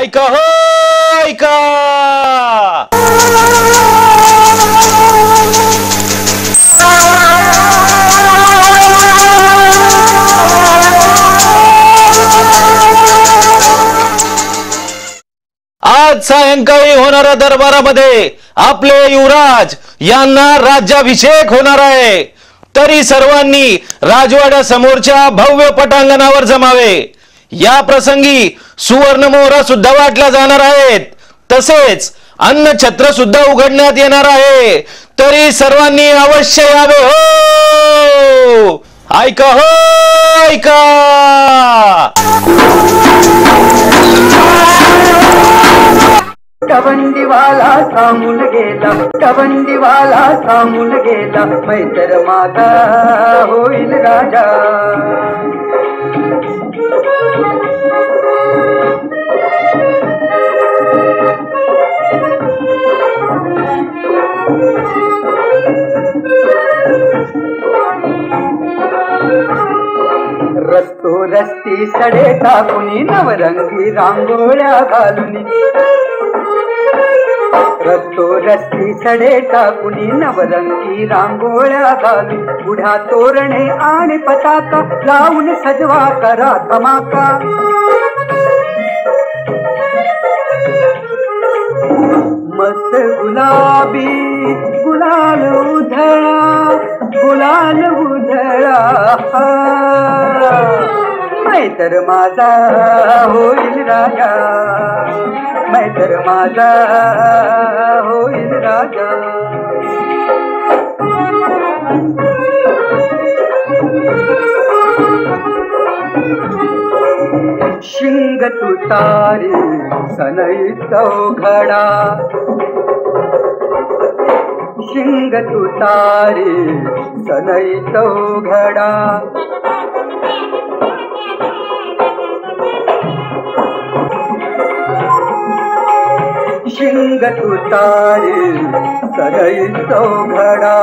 ऐका हो ऐका. आज सायंकाळी होणाऱ्या दरबारामध्ये आपले युवराज यांना राज्याभिषेक होणार आहे. तरी सर्वांनी राजवाड्यासमोरच्या भव्य पटांगणावर जमावे. या प्रसंगी सुवर्ण मोहरा सुद्धा वाटल्या जाणार आहेत. तसेच अन्न छत्र सुद्धा उघडण्यात येणार आहे. तरी सर्वांनी अवश्य यावे हो. ऐका हो ऐका. टवंडीवाला सांगून गेला, टवंडीवाला सांगून गेला, मैत्र माझा होईल राजा. रस्तो रस्ती सडे टाकुनी नवरंगी रांगोळ्या घालुनी, रस्तो रस्ती सडे टाकुनी नवरंगी रांगोळ्या घालून, बुढा तोरणे आणि पताका लावून सजवा करा धमाका. मस्त गुलाबी गुलाल उधळा, गुलाल उधळा, मैत्र माझा होईल राजा, मैत्र माझा होईल राजा. शिंग तुतारी सनई चौघडा, शिंग तुतारी सनई चौघडा, शिंग तुतारी सनई चौघडा,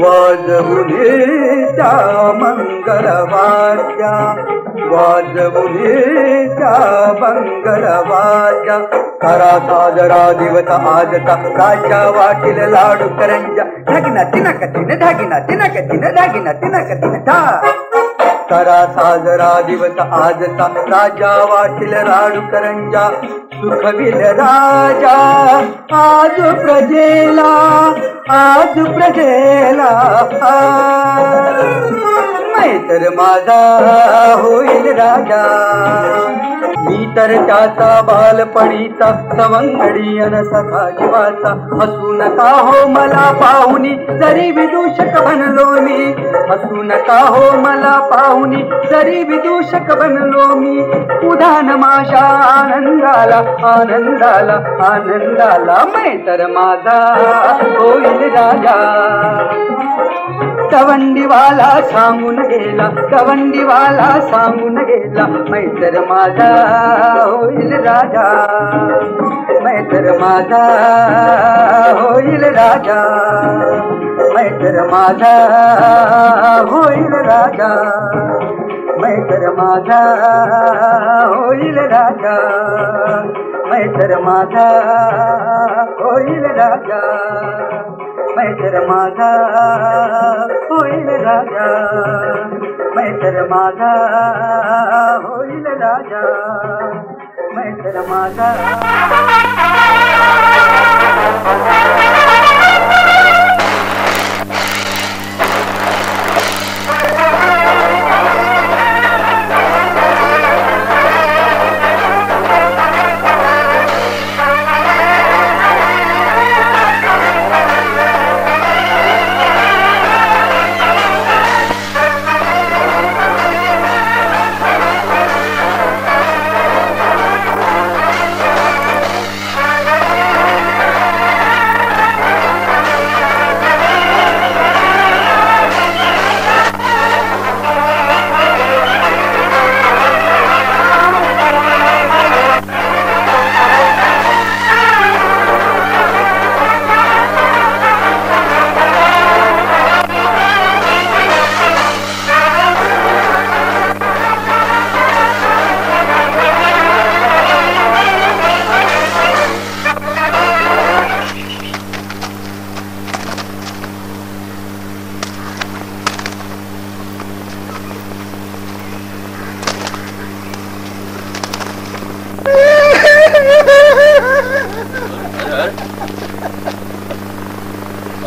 वाजवुनीच्या मंगलवाद्या, वाजवुनीच्या मंगलवाद्या. करा साजरा दिवस आजचा राजा वाटील लाडू करंजा, धागिना तिनक तिन धागिना तिनक तिन धागिना तिनक तिन धा. करा साजरा दिवस आजचा राजा वाटील लाडू करंजा, सुखविल राजा आज प्रजेला, आज प्रजेला. मैत्र माझा होईल राजा. मी तर त्याचा बालपणीचा सवंगडी अन सखा जीवाचा, हसू नका हो मला पाहुनी जरी विदूषक बनलो मी, हसू नका हो मला पाहुनी जरी विदूषक बनलो मी. उधान माझ्या आनंदाला आनंदाला आनंदाला, मैत्र माझा होईल राजा. टवंडीवाला सांगून गेला, टवंडीवाला सांगून गेला, मैत्र माझा होईल राजा, मैत्र माझा होईल राजा, मैत्र माझा होईल राजा, मैत्र माझा होईल राजा, मैत्र माझा होईल राजा, मैत्र माझा होईल राजा, मैत्र माझा होईल राजा, मैत्र माझा.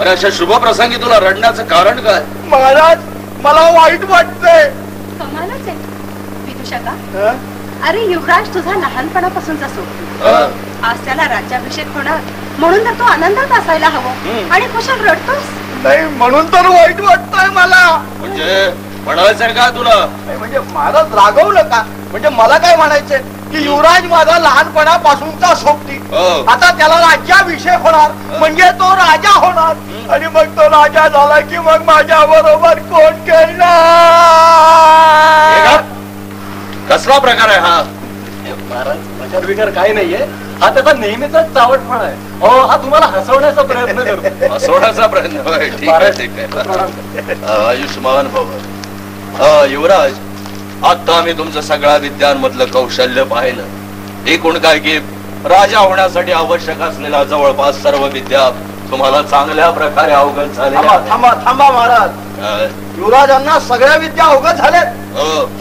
अरे अशा शुभ प्रसंगी तुला रडण्याचं कारण काय? महाराज मला वाईट वाटतंय. कमालच आहे विदूषका. अरे युवराज तुझा लहानपणापासूनचा सोबती, आज त्याला राज्याभिषेक होणार म्हणून तर तू आनंदात असायला हवं आणि कुशल रडतोस. नाही म्हणून तर वाईट वाटतंय मला. म्हणजे म्हणायचंय का तुला? म्हणजे महाराज रागवू नका. म्हणजे मला काय म्हणायचंय की युवराज माझा लहानपणापासूनचा सोबती, आता त्याला राज्याभिषेक होणार म्हणजे तो राजा होणार आणि मग तो राजा झाला की मग माझ्या बरोबर कोण खेळणार? कसला प्रकार आहे हा? महाराज प्रचार विकार काही नाहीये. हा त्याचा नेहमीचा चावटपणा आहे. हो हा तुम्हाला हसवण्याचा प्रयत्न करतो. हसवण्याचा प्रयत्न होय. ठीक आहे ठीक आहे. आयुष्मान भव. युवराज, आता मी तुमचं सगळ्या विद्यांमधलं कौशल्य पाहिलं. एकूण काय की राजा होण्यासाठी आवश्यक असलेल्या जवळपास सर्व विद्या तुम्हाला चांगल्या प्रकारे अवगत झाल्या. थांबा थांबा महाराज. युवराजांना सगळ्या विद्या अवगत झाल्यात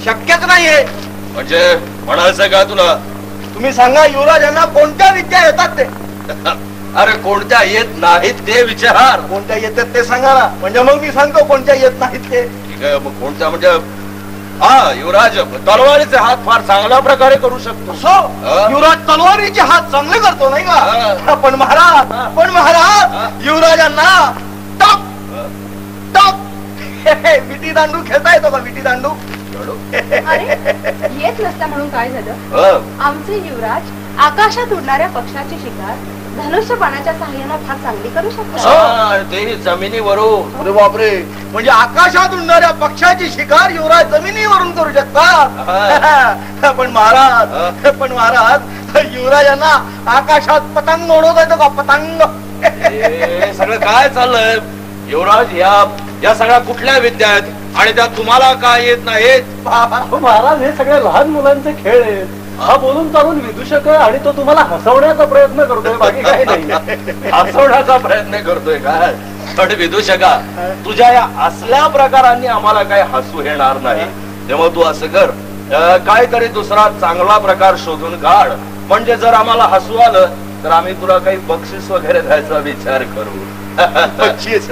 शक्यच नाहीये. म्हणजे म्हणायचं का तुला? तुम्ही सांगा युवराजांना कोणत्या विद्या येतात ते? अरे कोणत्या येत नाहीत ते विचार. कोणत्या येतात ते सांगा ना. म्हणजे मग मी सांगतो कोणत्या येत नाहीत ते. ठीक आहे मग कोणत्या? म्हणजे हा युवराज तलवारीचे हात फार चांगल्या प्रकारे करू शकतो. युवराज तलवारीचे हात चांगले करतो नाही का? पण महाराज युवराजांना टप टप विटी दांडू खेळता येतो का? विटी दांडू अरे येत नसता म्हणून काय झालं? आमचे युवराज आकाशात उडणाऱ्या पक्षाची शिकार धनुष्यबाणाच्या सहाय्याने फार चांगली करू शकतात. ते जमिनीवरून. अरे बापरे. म्हणजे आकाशात उडणाऱ्या पक्षाची शिकार युवराज जमिनीवरून करू शकतात. पण महाराज युवराजांना आकाशात पतंग उडवता येतो का? पतंग. सगळं काय चाललंय युवराज? या सगळ्या कुठल्या विद्या आहेत आणि त्या तुम्हाला काय येत नाहीत? महाराज हे सगळे लहान मुलांचे खेळ आहेत. हा बोलून चालून विदूषक आहे आणि तो तुम्हाला हसवण्याचा प्रयत्न करतोय, बाकी काही नाही. हसवण्याचा प्रयत्न करतोय काय? पण विदूषका, तुझ्या या असल्या प्रकारांनी आम्हाला काही हसू येणार नाही. तेव्हा तू असं कर, काहीतरी दुसरा चांगला प्रकार शोधून काढ. म्हणजे जर आम्हाला हसू आलं तर आम्ही तुला काही बक्षीस वगैरे द्यायचा विचार करू. बक्षीस?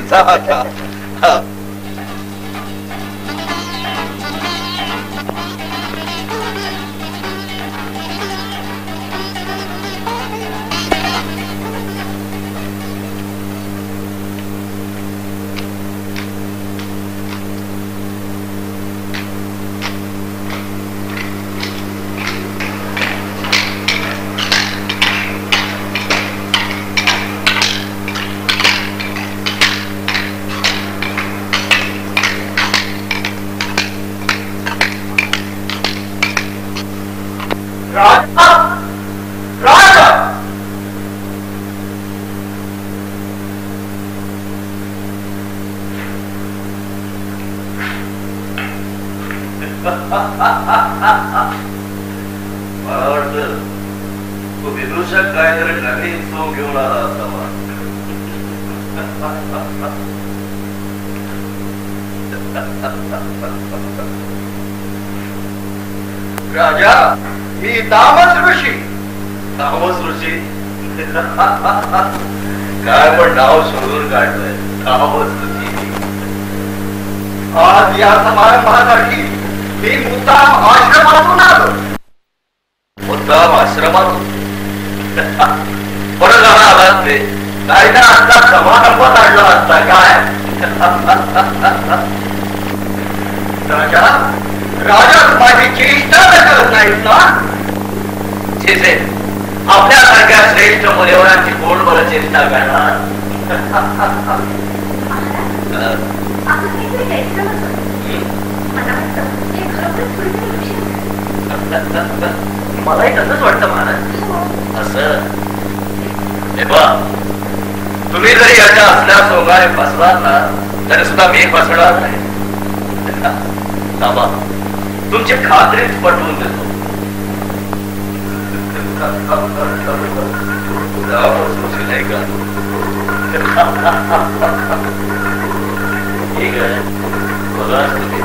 मला वाटतं तो विदूषक काहीतरी नवीन चव घेऊन आला असावा. राजा मी तामस ऋषी. तामस ऋषी? काय पण नाव शोधून काढलंय. तामस ऋषी. आज या समारंभासाठी मी मुद्दाम आश्रमातून आलो. मुद्दाम आश्रमातून? बरं झालं आलात ते. नाही तर आता समारंभात आणला असता काय? राजा राजा माझी चेष्टा करत नाहीत ना? छे, आपल्यासारख्या श्रेष्ठ मुलेवरांची कोण बरं चेष्टा करणार? मलाही तसंच वाटतं महाराज. असं हे बा, तुम्ही जरी याच्या असल्या सोंगाने फसलात ना तरी सुद्धा मी फसणार नाही. थांबा, तुमची खात्रीच पटवून देतो. नाही का? ठीक आहे, बघा तुम्ही.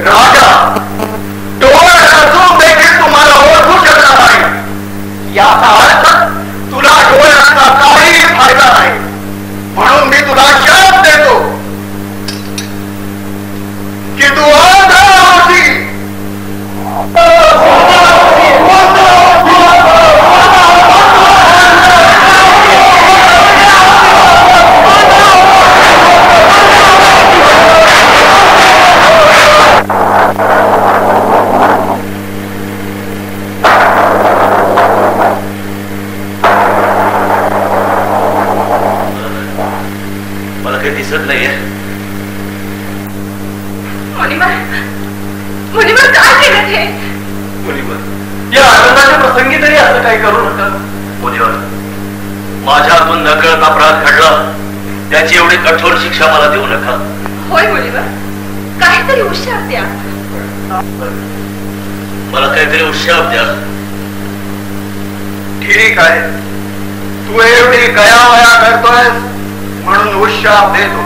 राजा डोळे असून देखील तुम्हाला दिसत नाहीये. मुनिवर काय केलं ते? मुनिवर, या आनंदाच्या प्रसंगी तरी असं काही करू नका. मुनिवर, माझ्या हातून नकळत अपराध घडला, त्याची एवढी कठोर शिक्षा मला देऊ नका. होय मुनिवर, काहीतरी हुशार द्या. मला काहीतरी हुशार द्या. ठीक आहे, तू एवढी गयावया करतोय म्हणून हुशार देतो.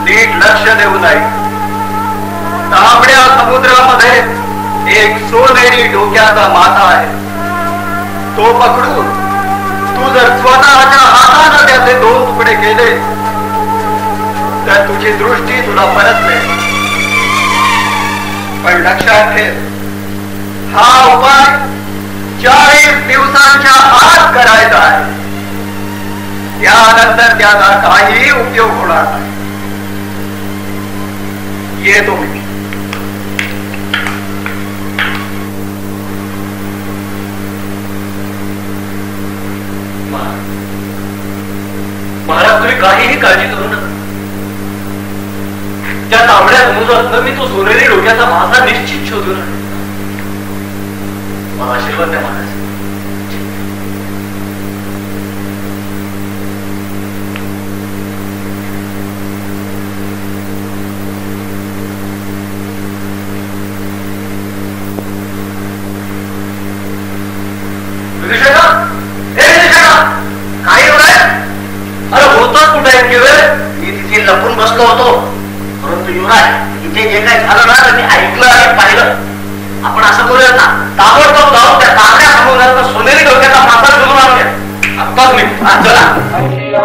नीट लक्ष देऊ नाही. तांबड्या समुद्रामध्ये एक सोनेरी डोक्याचा माथा आहे. तो पकडून तू जर स्वतःच्या हाताने त्याचे 2 तुकडे केले तर तुझी दृष्टी तुला परत मिळेल. पण लक्षात ठेव, हा उपाय 40 दिवसांच्या आत करायचा आहे. त्यानंतर त्याचा काही उपयोग होणार नाही. येतो मी. महाराज, तुम्ही काहीही काळजी करू नका. त्या तांबड्या समुद्रात मी तो सोनेरी डोक्याचा माझा निश्चित शोधून आहे. मला आशीर्वाद द्या महाराज. काही अरे होताच कुठे आहेत की वेळ? मी तिथे लपून बसलो होतो. परंतु युवराज, इथे जे काही झालं ना तर मी ऐकलं आणि पाहिलं. आपण असं करूया ना, ताबडतोब जाऊन त्या तांबड्या समुद्राचा सोनेरी डोक्याचा मासा शोधून आणूया. आत्ताच मी. चला. Thank you.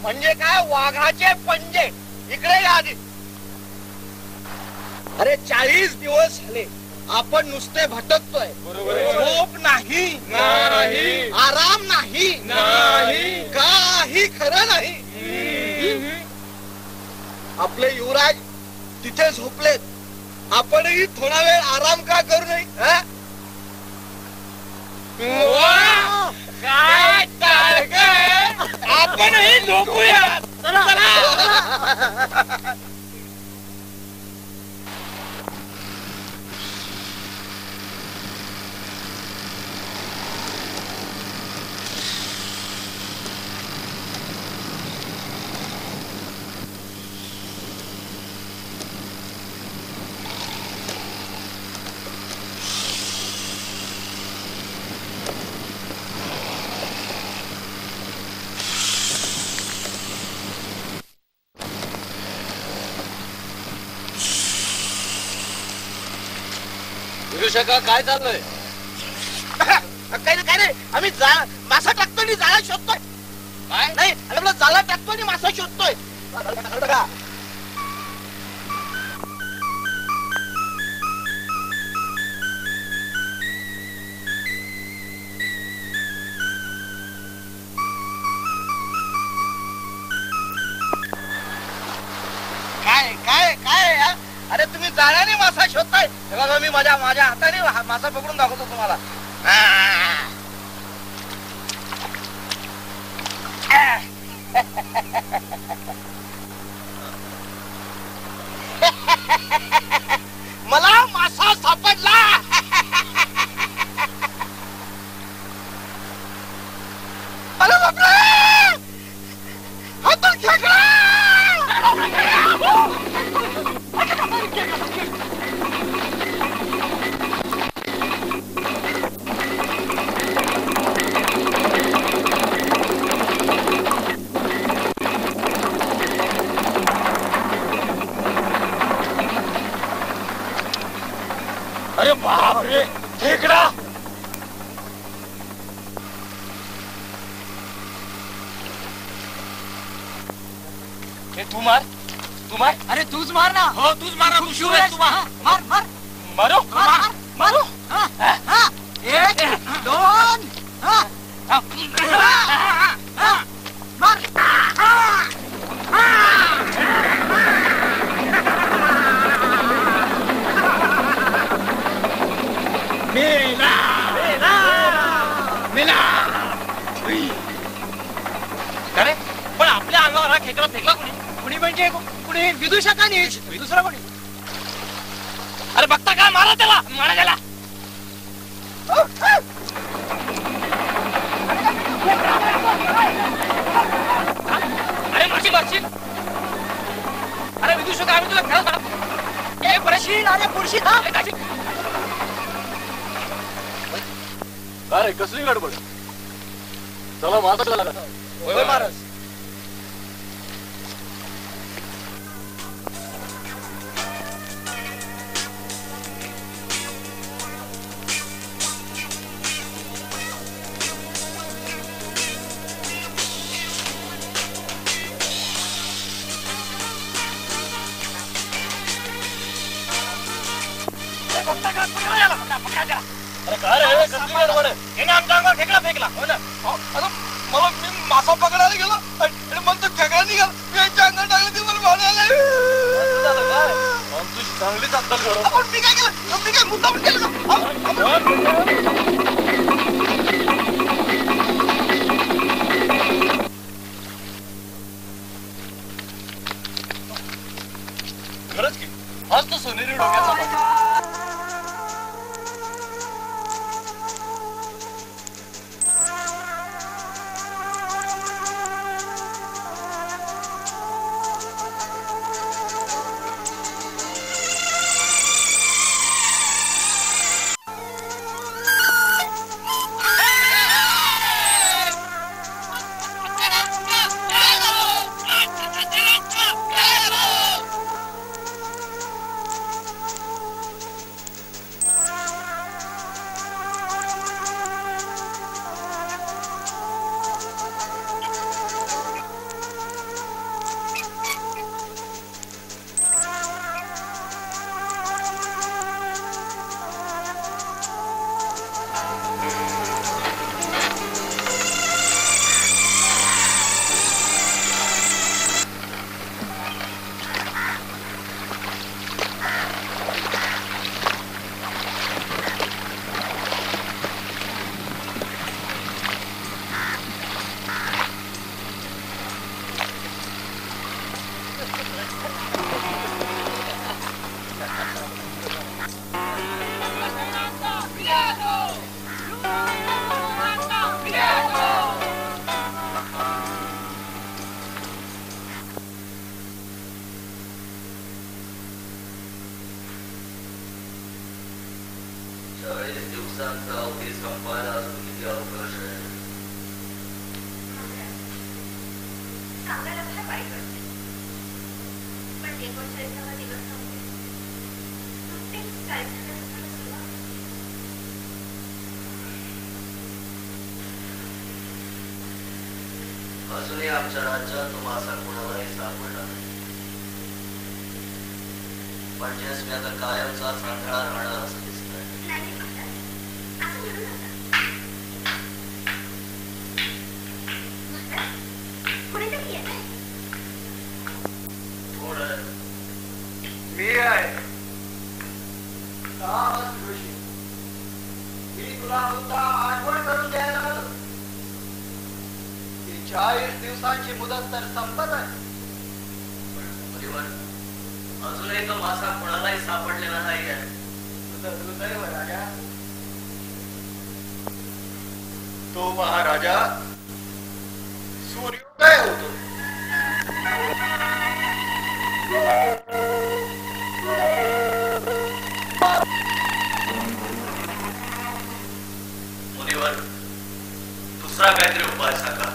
म्हणजे काय? वाघाचे पंजे. इकडे या आधी. अरे 40 दिवस झाले आपण नुसते भटकतोय. झोप नाही, आराम नाही, काही खरं नाही. आपले युवराज तिथे झोपलेत, आपणही थोडा वेळ आराम का करू नये? आपणही झोपूया. विदूषका काय चाललंय? काय नाही आम्ही मासा टाकतोय आणि जाळा शोधतोय. काय नाही आपला जाळा टाकतोय आणि मासा शोधतोय. काय काय काय? अरे तुम्ही जाळ्याने मासा शोधताय. बघा मी माझ्या हाताने मासा पकडून दाखवतो तुम्हाला. मला मासा सापडला. अरे बापरे, हा तर खेकडा. अरे बापरे, खेकडा. तू मार. अरे तूच मार ना. हो तूच मार. तू शिव आहेस. मार मार मारो मारू. 1 2 मार. अरे पण आपल्या अंगावर हा खेकडा फेकला कोणी? कुणी म्हणजे कुणी? विदूषकाने. दुसरा कोणी? अरे बघता काय? मारा त्याला. अरे मारशील. अरे विदूषका आम्ही तुला खेळत आहोत. ए प्रशील. अरे पुरशी थांब. काय रे, कसली गडबड? चला माता. होय महाराज. खेकडा फेकला. हो ना. मला मी मासा पकडायला गेलो आणि मला तो खेकडा निघाला. मी याच्या अंगात टाकलं, ती मला भावना तुझी चांगलीच अक्कल करू. आपण मी काय केलं? मी काय मुद्दाम केलं का? खरंच की आज तो सोनेरी डोक्याचा. 40 दिवसांचा अवधी संपायला अजून किती अवकाश आहे? सांगायला मला वाईट वाटते, पण 39वा दिवस संपले. नुकतेच 40व्या दिवसाला सुरुवात. अजूनही आमच्या राज्यात तो मासा कोणालाही सापडला नाही. म्हणजेच मी आता कायमचाच आंधळा राहणार असं दिसतंय. नाही महाराज, असं म्हणू नका. महाराज, कुणीतरी येत आहे. कोण आहे? मी आहे रामच जोशी. मी तुला नुसता आठवण करून द्यायला आलो. ही 40 दिवसांची मुदत तर संपत आहे. परिवार, अजूनही तो मासा कोणालाही सापडलेला नाही आहे. तुझं दुर्दैव राजा. तो महाराजा सूर्योदय होतो. मुनिवर, दुसरा काहीतरी उपाय सांगा.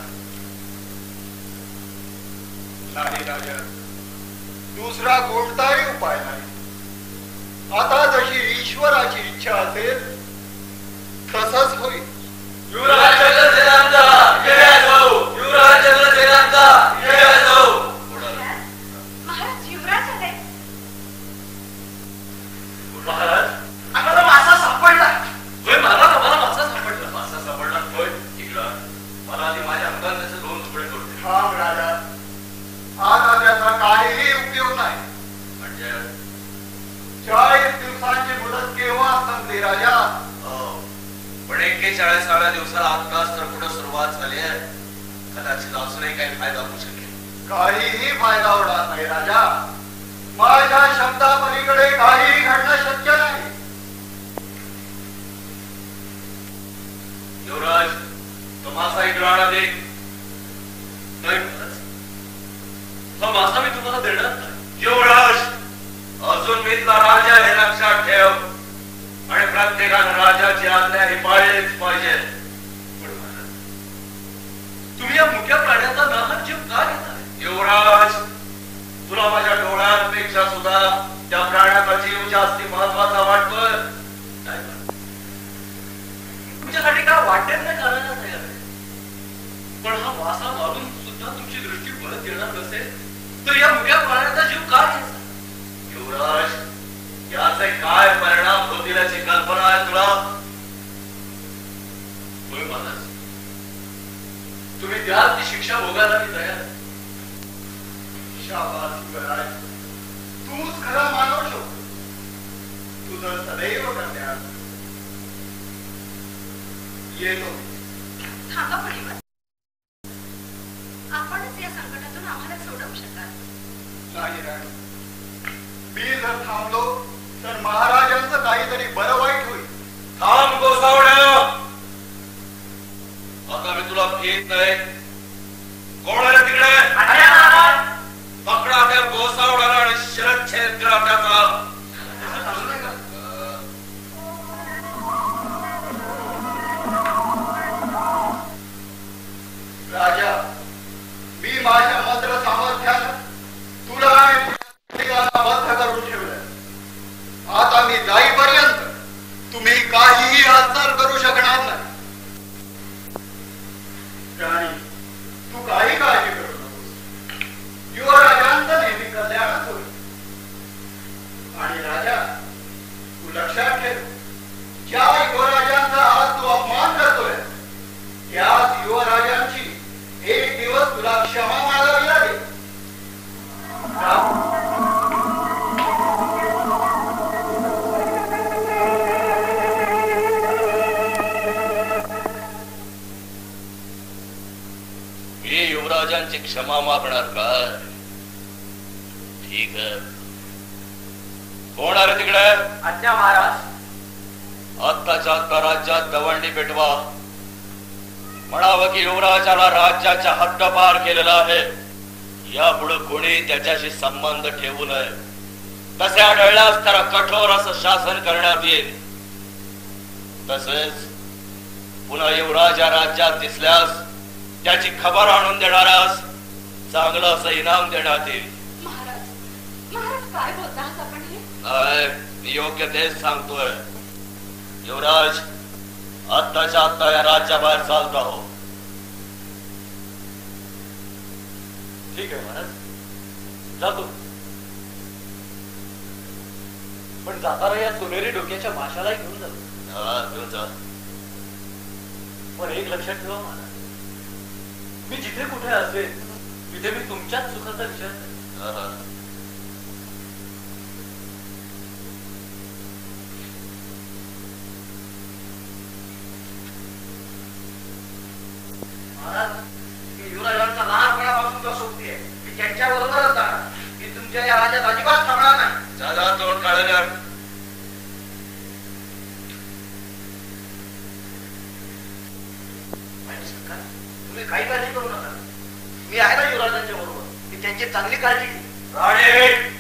नाही राजा, दुसरा कोणताही उपाय नाही. आता जशी ईश्वराची इच्छा असेल तसंच होईल. युवराज चंद्रसेनांचा जय जाऊ. युवराज चंद्रसेनांचा जय जाऊ. महाराज, युवराज आले. महाराज, आम्हाला मासा सापडला. होय, मला मासा सापडला. मासा सापडला होय. इकडं मला आधी माझ्या अंगात त्याचे 2 तुकडे करून दे. थांब राजा, आता त्याचा काहीही उपयोग नाही. म्हणजे 40 दिवसांची मुदत केव्हा संपली राजा? पण 41व्या दिवसाला आत्ताच तर कुठं सुरुवात झाली आहे. कदाचित अजूनही काही फायदा होऊ शकेल. काहीही फायदा होणार नाही राजा. माझ्या शब्दापलीकडे काहीही घडणं शक्य नाही. युवराज, तो मासा इकडे आणा दे. नाही महाराज, हा मासा मी तुम्हाला देणार नाही. युवराज, अजून मी तुला राजा हे लक्षात ठेव. आणि प्रत्येकानं राजाची आज्ञा ही पाळलीच पाहिजे. पण महाराज, तुम्ही या मुक्या प्राण्याचा नाहक जीव का घेताय? युवराज, तुला माझ्या डोळ्यांपेक्षा सुद्धा त्या प्राण्याचा जीव जास्ती महत्वाचा वाटतोय. नाही महाराज, तुमच्यासाठी काय वाटेल नाही करायला तयार आहे. पण हा मासा मारून सुद्धा तुमची दृष्टी परत येणार नसेल तर या मुक्या प्राण्याचा जीव का घ्यायचा? युवराज, याचे काय परिणाम होतील याची कल्पना आहे तुला? होय महाराज, तुम्ही द्याल ती शिक्षा भोगायला मी तयार आहे. शाबास युवराज, तूच खरा मानव शकतो. तुझं सदैव करण्यात येतो. थांबा परिवार, आपणच या संकटातून आम्हाला सोडवू शकाल. नाही राणी, मी जर थांबलो तर महाराजांचं काहीतरी बरं वाईट होईल. थांब गोसावड्या. आता मी तुला भीत नाही. कोण आहे तिकडे? पकडा त्या गोसावड्याला आणि शिरच्छेद करा त्याचा. राजा, मी माझ्या मंत्र सामर्थ्यानं तुला आणि तुझ्या बद्ध करून ठेवलं. आता मी जाईपर्यंत तुम्ही काहीही हालचाल करू शकणार नाही. राणी, तू काही काळजी करू नकोस. युवराजांचं नेहमी कल्याणच होईल. आणि राजा, तू लक्षात ठेव, ज्या युवराजांचा आज तू अपमान करतोय त्याच युवराजांची एक दिवस तुला क्षमा मागावी लागेल. मी युवराजांची क्षमा मागणार का? ठीक आहे. कोण आहे तिकडे? आज्ञा महाराज. आत्ताच्या आत्ता राज्यात दवंडी पेटवा. म्हणावं की युवराजाला राज्याच्या हद्दपार केलेला आहे. यापुढे कोणी त्याच्याशी संबंध ठेवू नये. तसे आढळल्यास त्याला कठोर असं शासन करण्यात येईल. तसेच पुन्हा युवराज या राज्यात दिसल्यास त्याची खबर आणून देणाऱ्यास चांगलं असं इनाम देण्यात येईल. महाराज महाराज काय बोलतात आपण हे? मी योग्य तेच सांगतोय. युवराज आत्ताच्या आत्ता या राज्याबाहेर चालत आहो. ठीक आहे महाराज, जातो. पण जाताना या सोनेरी डोक्याच्या माशाला घेऊन जातो. घेऊन जा. पण एक लक्षात ठेवा महाराज, मी जिथे कुठे असेल तिथे मी तुमच्याच सुखाचा विचार करेन. युवराजांचा लहानपणापासून जो सोबती आहे मी त्यांच्या बरोबरच जाणार. मी तुमच्या या राज्यात अजिबात थांबणार नाही. जा तोंड काढणार. तुम्ही काही काळजी करू नका. मी आहे ना युवराजांच्या बरोबर. मी त्यांची चांगली काळजी घेईन.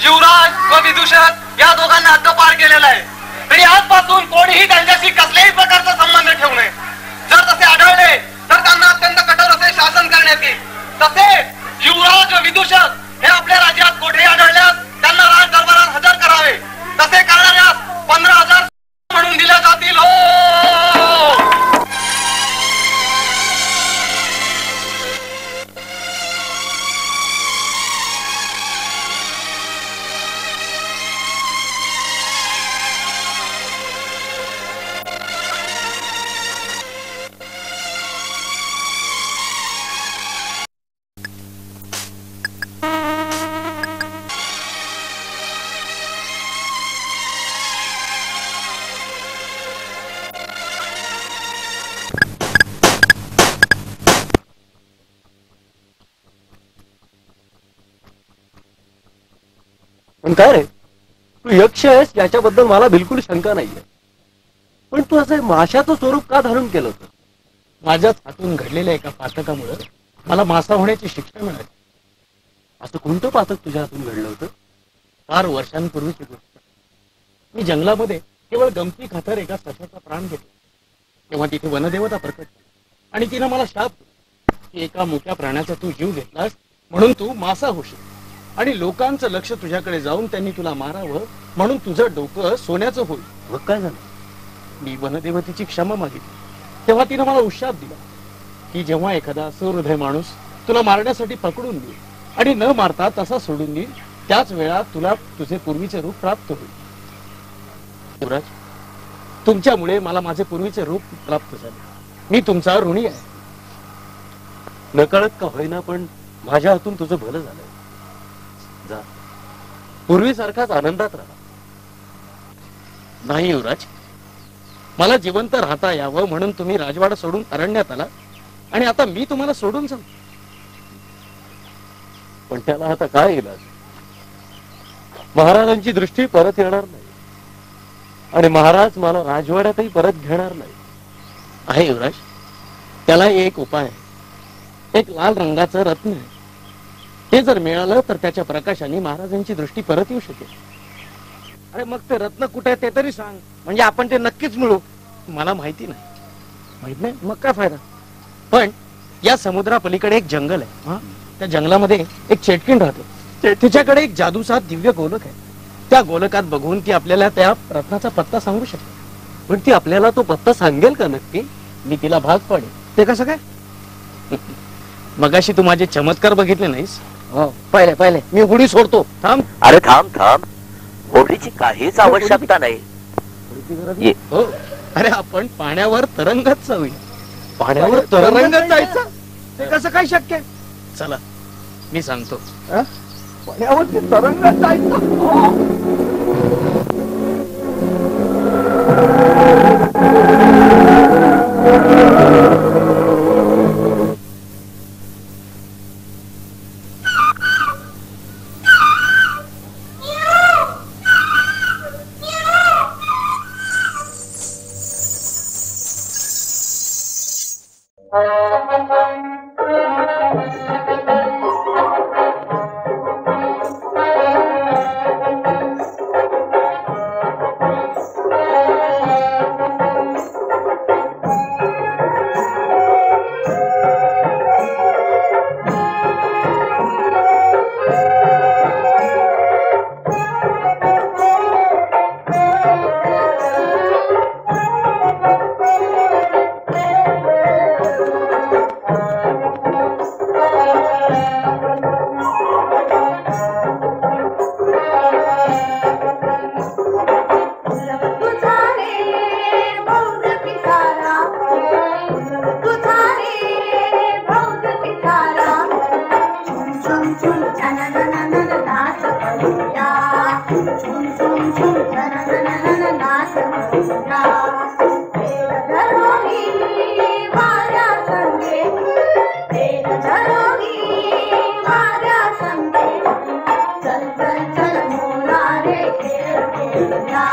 युवराज व विदूषक या दोघांना हद्दपार केलेला आहे. तरी आजपासून कोणीही त्यांच्याशी कसल्याही प्रकारचा संबंध ठेवू नये. जर तसे आढळले तर त्यांना अत्यंत कठोर असे शासन करण्यात येईल. तसे युवराज व विदूषक हे आपल्या राज्यात कोठेही आढळल्यास त्यांना राज दरबारात हजर करावे. तसे करणाऱ्यास 15,000 म्हणून दिल्या जातील. पण काय रे, तू यक्ष आहेस याच्याबद्दल मला बिलकुल शंका नाहीये. पण तू असं माशाचं स्वरूप का धारण केलं होतं? माझ्याच हातून घडलेल्या एका पातकामुळे मला मासा होण्याची शिक्षा मिळाली. असं कोणतं पातक तुझ्या हातून घडलं होतं? फार वर्षांपूर्वीची गोष्ट. मी जंगलामध्ये केवळ गमती खातर एका सशाचा प्राण घेतला. तेव्हा तिथे वनदेवता प्रकट आणि तिनं मला शाप दिला की एका मोठ्या प्राण्याचा तू जीव घेतलास म्हणून तू मासा होशील आणि लोकांचं लक्ष तुझ्याकडे जाऊन त्यांनी तुला मारावं म्हणून तुझं डोकं सोन्याचं होईल. मग काय झालं? मी वनदेवतेची क्षमा मागितली. तेव्हा तिनं मला उशाप दिला की जेव्हा एखादा सहृदय माणूस तुला मारण्यासाठी पकडून देईल आणि न मारता तसा सोडून देईल त्याच वेळा तुला तुझे पूर्वीचे रूप प्राप्त होईल. युवराज, तुमच्यामुळे मला माझे पूर्वीचे रूप प्राप्त झाले. मी तुमचा ऋणी आहे. नकळत का होईना पण माझ्या हातून तुझं भलं झालं. जा, पूर्वीसारखाच आनंदात राहा. नाही युवराज, मला जिवंत राहता यावं म्हणून तुम्ही राजवाडा सोडून अरण्यात आला आणि आता मी तुम्हाला सोडून जाऊ. पण त्याला आता काय इलाज? महाराजांची दृष्टी परत येणार नाही आणि महाराज मला राजवाड्यातही परत घेणार नाही. आहे युवराज, त्याला एक उपाय आहे. एक लाल रंगाचं रत्न आहे. ते जर मिळालं तर त्याच्या प्रकाशाने महाराजांची दृष्टी परत येऊ शकेल. अरे मग ते रत्न कुठे आहे ते तरी सांग, म्हणजे आपण ते नक्कीच मिळू. मला माहिती नाही. माहित नाही? मग काय फायदा. पण या समुद्रापलीकडे एक जंगल आहे. त्या जंगलामध्ये एक चेटकीण राहते. तिच्याकडे एक जादूचा दिव्य गोलक आहे. त्या गोलकात बघून ती आपल्याला त्या रत्नाचा पत्ता सांगू शकते. पण ती आपल्याला तो पत्ता सांगेल का नक्की? मी तिला भाग पाडेल. ते कसं काय? मगाशी तू माझे चमत्कार बघितले नाहीस? पहिले मी होडी सोडतो. थांब. अरे थांब थांब, होडीची काहीच आवश्यकता नाही. हो, अरे आपण पाण्यावर तरंगत जाऊया. पाण्यावर तरंगत जायचं ते कसं काय शक्य? चला मी सांगतो. पाण्यावर तरंगत जायचं. झुम झुम झुम झननननन नाच करूया तेल धरोनी माझ्या संगे तेल धरोनी माझ्या संगे चल चल चल मोरा रे खेळ खेळूया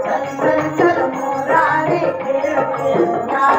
चल चल चल मोरा रे खेळ खेळूया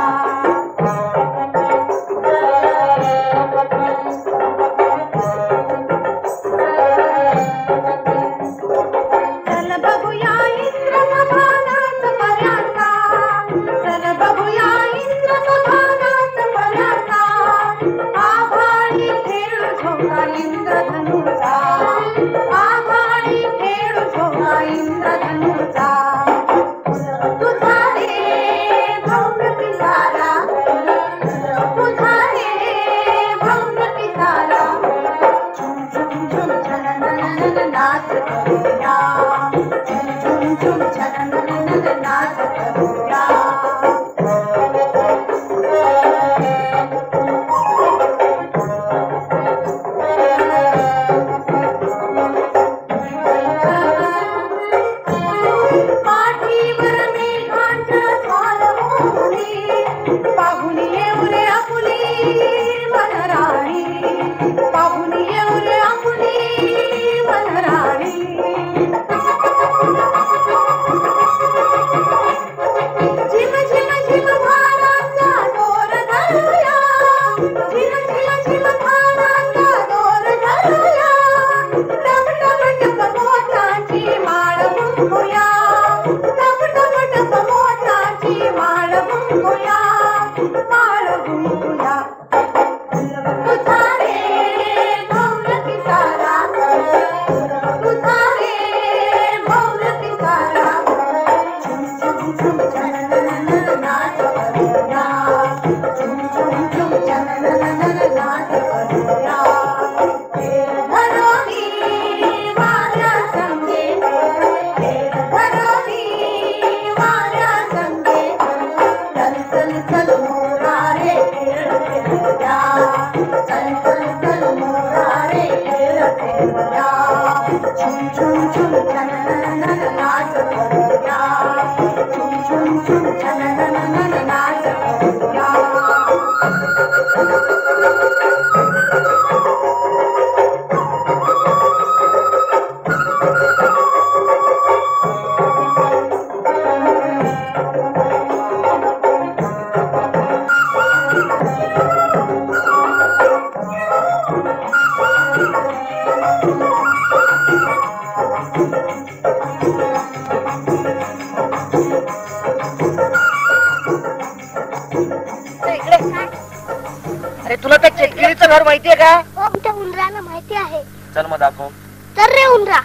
अरे तुला त्या चेटकिरीचं घर माहितीये का? हो, त्या उंदराला माहिती आहे. चल मग दाखव. तर रे उंदरा.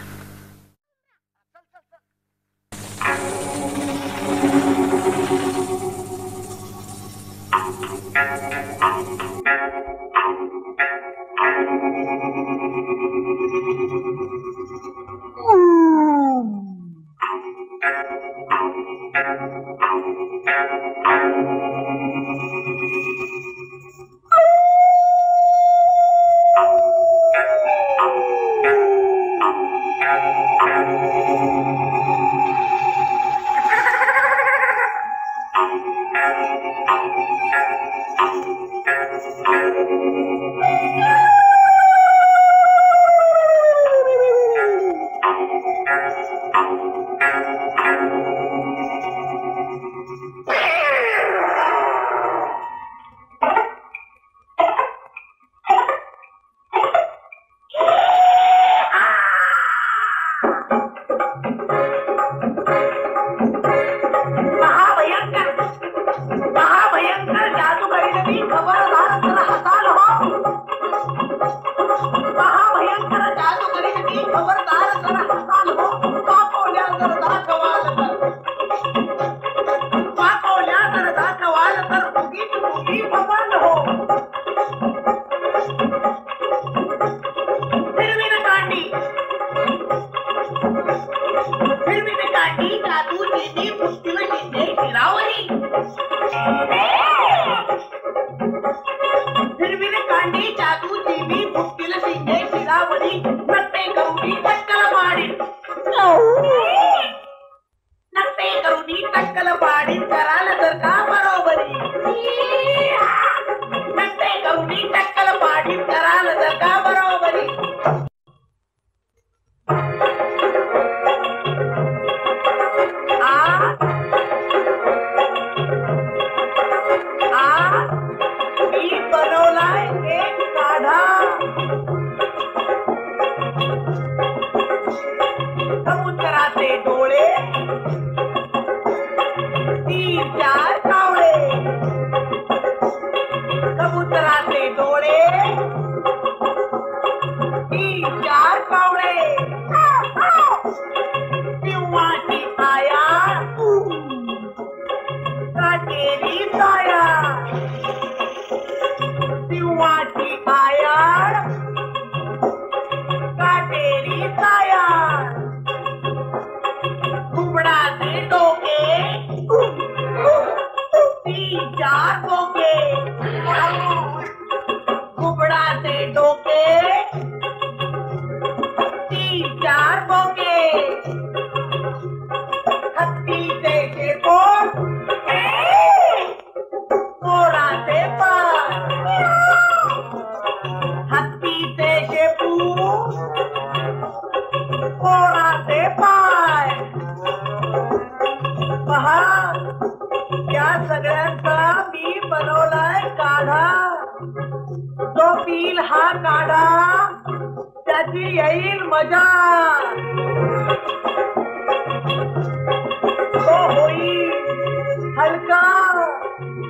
कबुतराचे डोळे 3-4 कावळे कबुतराचे डोळे 3-4 कावळे पिव्वाची आया काटेरी साया पिव्वाची आया काटेरी साया घुबडाचे डोके 3-4 डोके घुबडाचे डोके 3-4 डोके हत्तीचे शेपूट मोराचे पाय हत्तीचे शेपूट मोराचे पाय पहा या सगळ्यांचा मी बनवलाय काढा जो पील हा काढा त्याची येईल मजा तो होईल हलका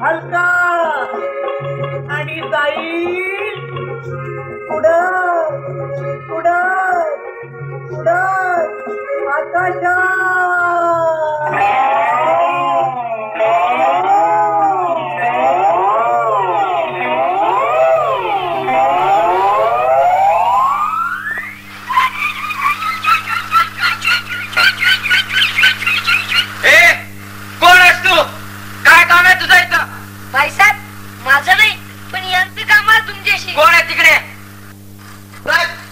हलका आणि जाईल पुढं पुढं पुढं कोण आहेस तू? काय काम आहे तुझं इथं? भाईसाहेब माझं नाही पण यांचं काम आहे तुमच्याशी. कोण आहे तिकडे?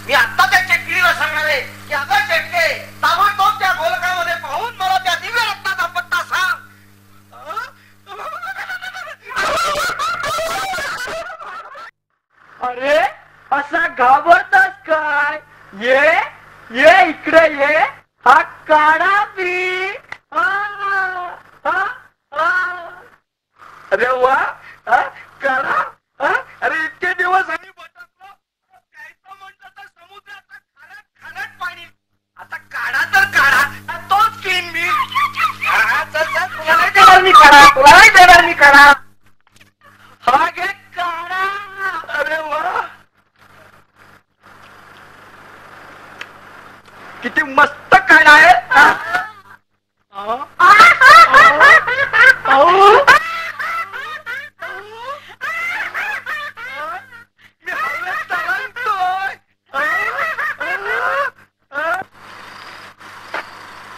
मी आता त्या चेटकीला सांगणार आहे की अगं चेटके ताबडतोब त्या गोलकामध्ये पाहून मला त्या दिव्य रत्नाचा पत्ता सांग. अरे असा घाबरतास काय? ये इकडे ये. हा काढा बी. अरे वा काढा. अरे इतके दिवस आम्ही भटकलो प्यायचं म्हणलं तर समुद्राचं खारट खारट पाणी. आता काढा तर काढा तोच पिन मी. तुला नाही देणार मी काढा. तुला नाही देणार मी काढा. हा घे काढा. अरे वा किती मस्त काढा आहे.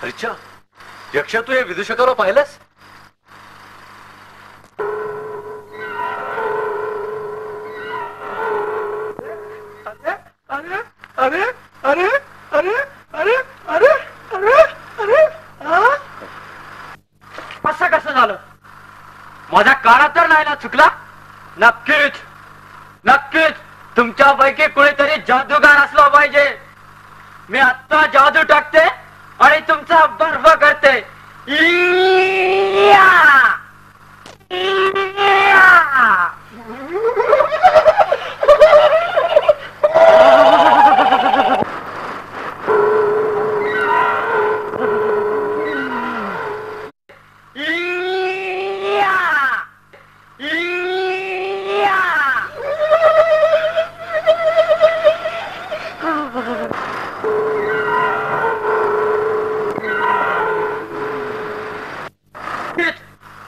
अच्छा यक्षा तू या विदूषकाला पाहिलंस? अरे अरे अरे अरे अरे अरे अरे अरे असं कसं झालं? माझा काळा तर नाही ना चुकला? नक्कीच नक्कीच तुमच्यापैकी कुणीतरी जादूगार असला पाहिजे. मी आत्ता जादू टाकते आणि तुमचा बर्फ करते.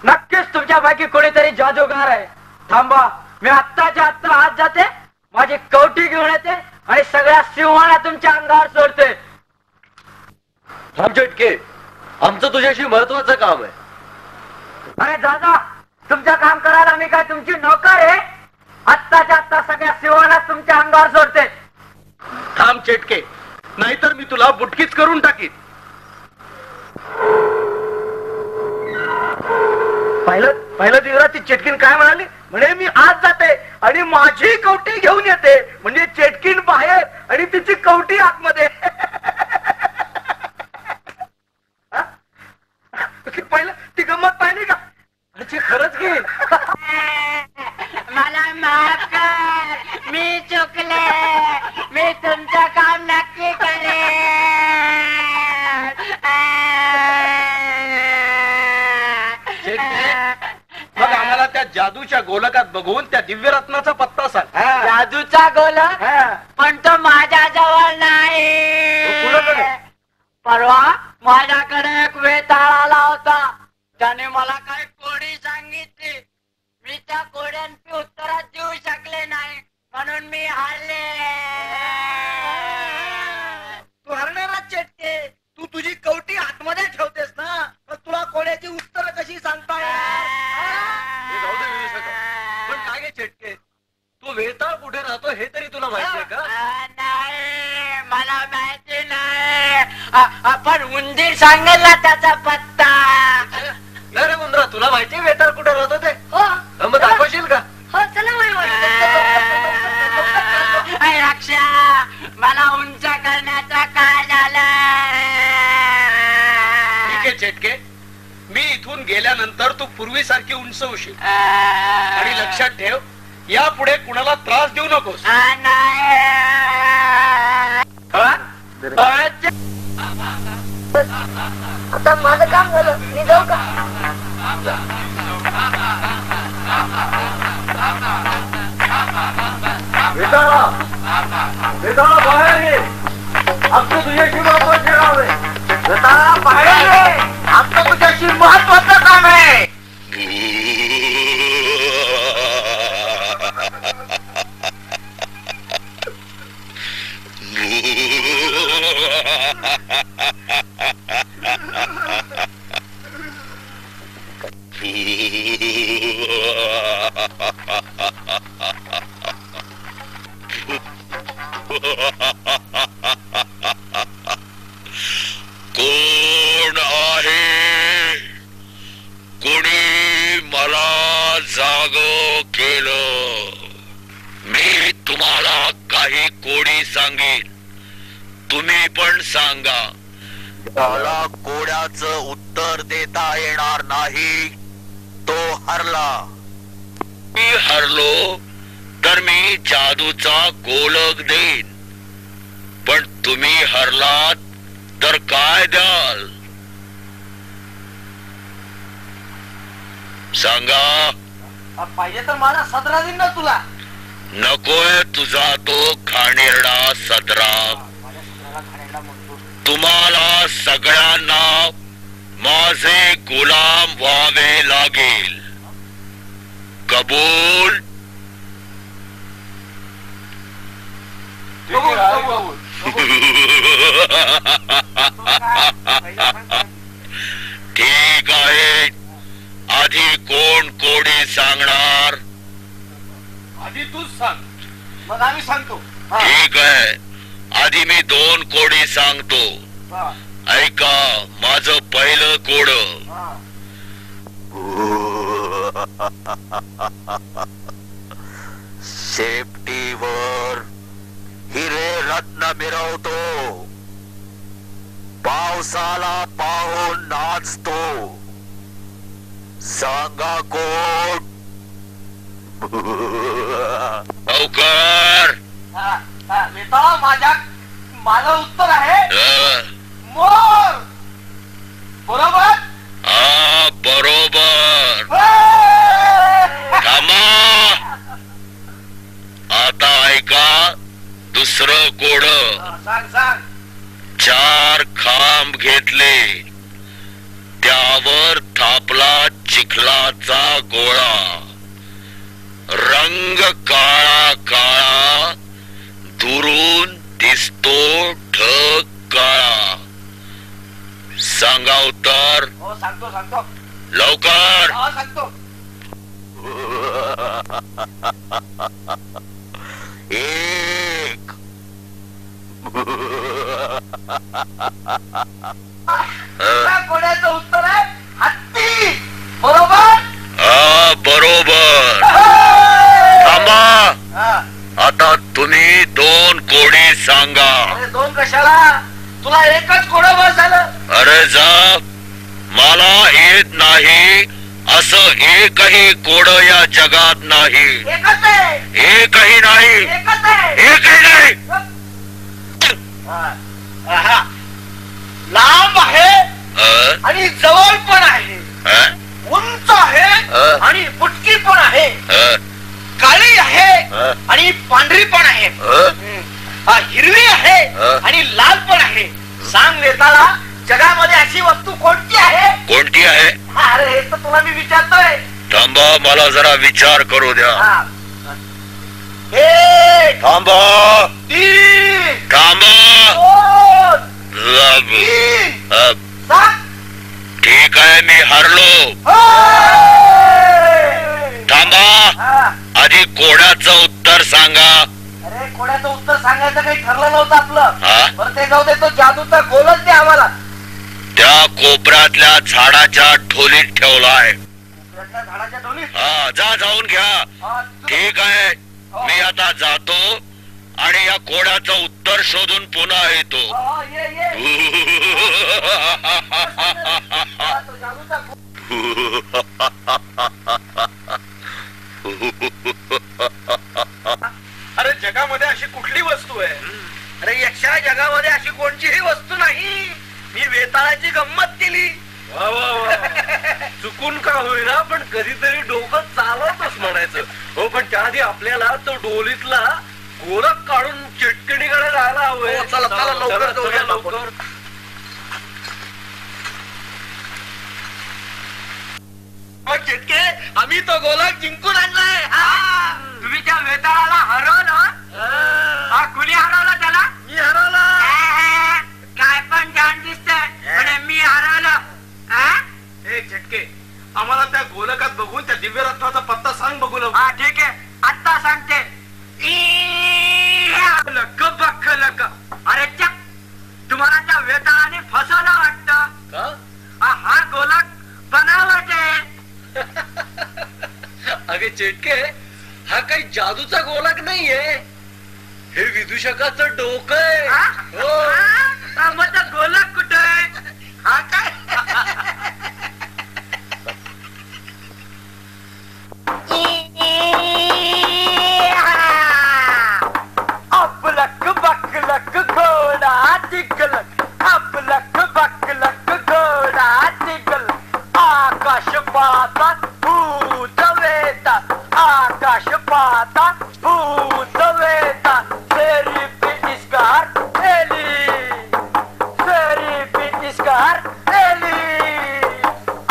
नक्कीच तुमच्यापैकी कोणीतरी जादूगार आहे. थांबा मी आत्ताच्या आत्ता आत जाते माझी कवटी घेऊन येते आणि सगळ्या सिंहाळ्या तुमच्या अंगावर सोडते. थांब चटके आमचं तुझ्याशी महत्वाचं काम आहे. अरे दादा तुमचं काम करायला मी काय तुमची नोकर आहे? आत्ताच्या आत्ता सगळ्या सिंहाळ्या तुमच्या अंगावर सोडते. थांब चटके नाहीतर मी तुला बुटकीच करून टाकीन. पहिलं दिवस ती चेटकीन काय म्हणाली? म्हणे मी आज जाते आणि माझी कवटी घेऊन येते. म्हणजे चेटकीन बाहेर आणि तिची कवटी आतमध्ये. पहिलं ती गंमत पाहिली का? अरे खरंच घे. मला माफ कर. मी चुकले. मी तुमचं काम नक्की करेन. त्या जादूच्या गोलकात बघून त्या दिव्य रत्नाचा पत्ता सांग. जादूचा गोलक पण तो माझ्या जवळ नाही. परवा माझ्याकडे एक वेताळ आला होता. त्याने मला काही कोडी सांगितली. मी त्या कोड्यांची उत्तरात देऊ शकले नाही म्हणून मी हारले. तू हरणारा चेटके. तू तुझी कवटी आतमध्ये ठेवतेस ना, मग तुला कोड्याची उत्तर कशी सांगता पण काय गे चेटके, तू वेताळ कुठे राहतो हे तरी तुला माहिती आहे का? नाही, मला माहिती नाही. पण उंदीर सांगेल ना त्याचा पत्ता. अरे मुंद्रा, तुला माहिती आहे वेताळ कुठे राहतो ते? हो मग दाखवशील का? हो चला रक्षा, मला उंच करण्याचं काय झालं? ठीक आहे चेटके, मी इथून गेल्यानंतर तू पूर्वीसारखी उंच होशील. आणि लक्षात ठेव, यापुढे कुणाला त्रास देऊ नकोस. आता माझं काम झालं, मी जाऊ का? बाहेर ये, आमचं तुझ्याशी महत्वाचे काम आहे. बाहेर ये, आमचं तुझ्याशी महत्वाचं काम आहे. कोण आहे? कोणी मला जाग केलं? मी तुम्हाला काही कोडी सांगेन, तुम्ही पण सांगा. त्याला कोड्याचं उत्तर देता येणार नाही, तो हरला. मी हरलो तर मी जादूचा गोलक देईन, पण तुम्ही हरलात तर काय द्याल? सांगा. पाहिजे तर मला सदरा देईन ना तुला. नकोय तुझा तो घाणेरडा सदरा. तुम्हाला सगळ्यांना माझे गुलाम व्हावे लागेल. कबूल? ठीक आहे. आधी कोण कोडी सांगणार? आधी तूच सांग. मग आम्ही सांगतो. ठीक आहे, आधी मी 2 कोडी सांगतो. ऐका माझं पहिलं कोड. शेपटीवर हिरे रत्न मिरवतो, पावसाला पाहून नाचतो. सांगा कोण? लवकर. माझं उत्तर आहे मोर. बरोबर? हा बरोबर. थांबा. आता ऐका दुसरं कोड. सांग सांग. 4 खांब घेतले, त्यावर थापला चिखलाचा गोळा. रंग काळा काळा, दुरून दिसतो ढग काळा. सांगा उत्तर. हो सांगतो सांगतो. लवकर. सांगतो. 1. कोड्याचं उत्तर आहे हत्ती. बरोबर? हा बरोबर. थांबा. आता तुम्ही 2 कोडी सांगा. अरे 2 कशाला? तुला एकच कोडं बस झालं. अरे जा, मला येत नाही असं एकही कोड या जगात नाही. एकच आहे. एकही नाही. एकच आहे. एकही नाही. लांब आहे आणि जवळ पण आहे. उंच आहे आणि बुटकी पण आणि पांढरी पण आहे, हिरवी आहे आणि लाल पण आहे. सांग वेताळा, जगामध्ये अशी वस्तू कोणती आहे? कोणती आहे? अरे हे तर तुला मी विचारतोय. थांबा, मला जरा विचार करू द्या. एक, थांबा, तीन, थांबा. दोन, तीन, सात. ठीक आहे, मी हारलो. थांबा, आधी कोड्याचं उत्तर सांगा. अरे कोड्याचं उत्तर सांगायचं काही ठरलं नव्हतं आपलं. बरं ते जाऊ दे, तो जादूचा गोलच दे आम्हाला. त्या कोपऱ्यातल्या झाडाच्या ढोलीत ठेवलाय. झाडाच्या ढोलीत? हा, जा जाऊन घ्या. ठीक आहे, मी आता जातो आणि या कोड्याचं उत्तर शोधून पुन्हा येतो. अरे जगामध्ये अशी कुठली वस्तू आहे? अरे यक्षा, जगामध्ये अशी कोणतीही वस्तू नाही. मी वेताळाची गंमत केली. चुकून का होईना, पण कधीतरी डोकं चालवतच म्हणायचं. हो, पण त्याआधी आपल्याला तो डोलीतला गोलक काढून चिटकिणीकडे जायला हवंय. चला चला लवकर जाऊया, लवकर. चिटके, आम्ही तो गोलक जिंकून आणलाय. तुम्ही त्या वेताळाला हरवलं? कुणी हरवलं त्याला? मी हरवला. काय पण छान दिसतंय, पण मी हरवलं. हे चिटके, आम्हाला त्या गोलकात बघून त्या दिव्य रत्नाचा पत्ता सांग बघू. हा ठीक आहे, आता सांगते. लक बख लक. अरे चक, तुम्हाला त्या वेताळाने फसवलं वाटतं. हा गोलक बनावट आहे. अगे चेटके, हा काही जादूचा गोलक नाहीये, हे विदूषकाचं डोकं आहे. मग गोलक कुठे आहे? हा काय? अबलक बकलक घोडा तिकलक. अबलक बकलक घोडा तिकलक. आकाश पातात भूत वेतात. आकाश पातात भूत वेतात. फेरी पिटिस्कार एली. फेरी पिटिस्कार एली.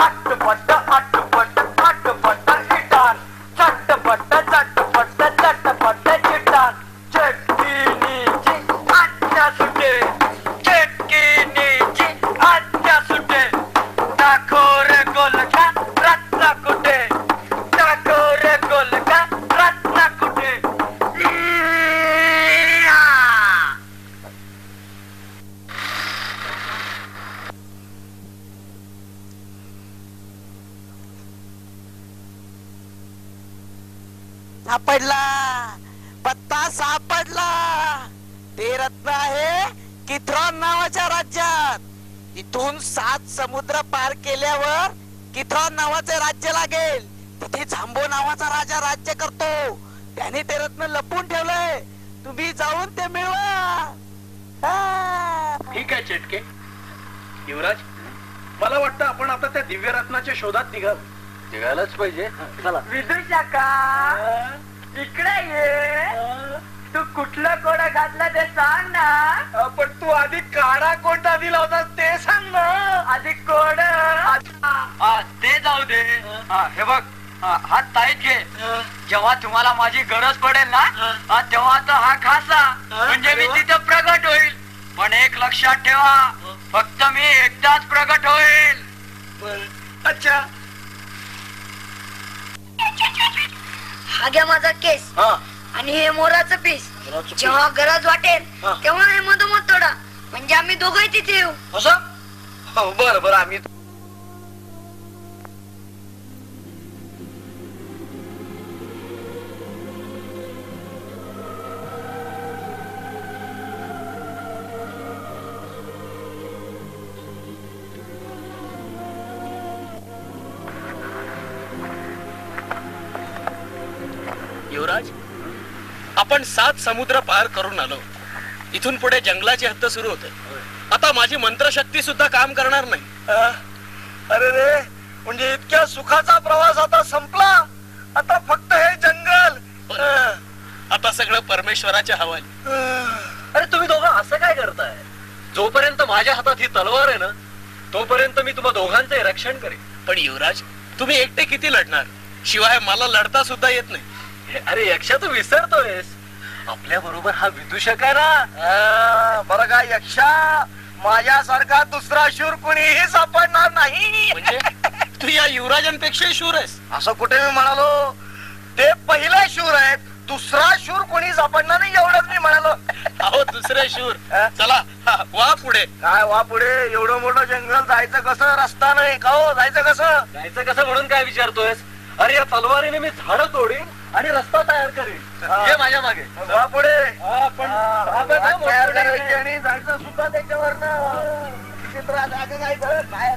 अटपट अटपट अटपट इटान. चटपट चटपट चटपट चिटान. चटकीनीची आज्ञा सुटे. चटकीनीची आज्ञा सुटे. टाकोर गोलका रत्ना कुठे. टाकोर गोलका रत्ना कुठे. सापडला, पत्ता सापडला. ते रत्न आहे किथरॉन नावाच्या राज्यात. इथून 7 समुद्र पार केल्यावर किथरॉन नावाचे राज्य लागेल. तिथे झांबो नावाचा राजा राज्य करतो. त्याने ते रत्न लपवून ठेवलंय. तुम्ही जाऊन ते मिळवा. ठीक आहे चेटके. युवराज, मला वाटतं आपण आता त्या दिव्य रत्नाच्या शोधात निघायलाच पाहिजे. चला. विदूषका, इकडे ये. तू कुठलं कोडं घातलं ते सांग ना. पण तू आधी काढा कोणता दिला होता ते सांग ना. आधी कोड. ते जाऊ दे. हे बघ, हात टाईट घे. जेव्हा तुम्हाला माझी गरज पडेल ना, तेव्हा तो हा खासा, म्हणजे मी तिथं प्रगट होईल. पण एक लक्षात ठेवा, फक्त मी एकदाच प्रगट होईल. अच्छा. हा घ्या माझा केस आणि हे मोराचं पीस. जेव्हा गरज वाटेल तेव्हा हे मधोमध तोडा, म्हणजे आम्ही दोघंही तिथे येऊ. असं? बरं बरं, आम्ही युवराज, आपण 7 समुद्र पार करून आलो. इथून पुढे जंगलाची हद्द सुरू होते. आता माझी मंत्रशक्ती सुद्धा काम करणार नाही. अरे रे, म्हणजे इतक्या सुखाचा प्रवास आता संपला. आता फक्त हे जंगल. आता सगळं परमेश्वराच्या हवाली. अरे तुम्ही दोघं असं काय करताय? जोपर्यंत माझ्या हातात ही तलवार आहे ना तोपर्यंत मी तुम्हा दोघांचे रक्षण करेन. पण युवराज, तुम्ही एकटे किती लढणार? शिवाय मला लढता सुद्धा येत नाही. अरे यक्षा तू विसरतोयस, आपल्या बरोबर हा विदूषक आहे ना. बरं का यक्षा, माझ्यासारखा दुसरा शूर कुणीही सापडणार नाही. म्हणजे तू या युवराजांपेक्षा शूर आहेस? असं कुठे मी म्हणालो? ते पहिले शूर आहेत, दुसरा शूर कोणी सापडणार नाही एवढंच मी म्हणालो. अहो दुसरे शूर, चला वा पुढे. काय वा पुढे? एवढं मोठं जंगल जायचं कसं? रस्ता नाही का हो? जायचं कसं म्हणून काय विचारतोयस? अरे या तलवारीने मी झाडं तोडीन आणि रस्ता तयार करेन. ये माझ्या मागे. वा पुढे. तयार करायची आणि जायचं सुद्धा त्याच्यावरनं. चित्र जायचं काय?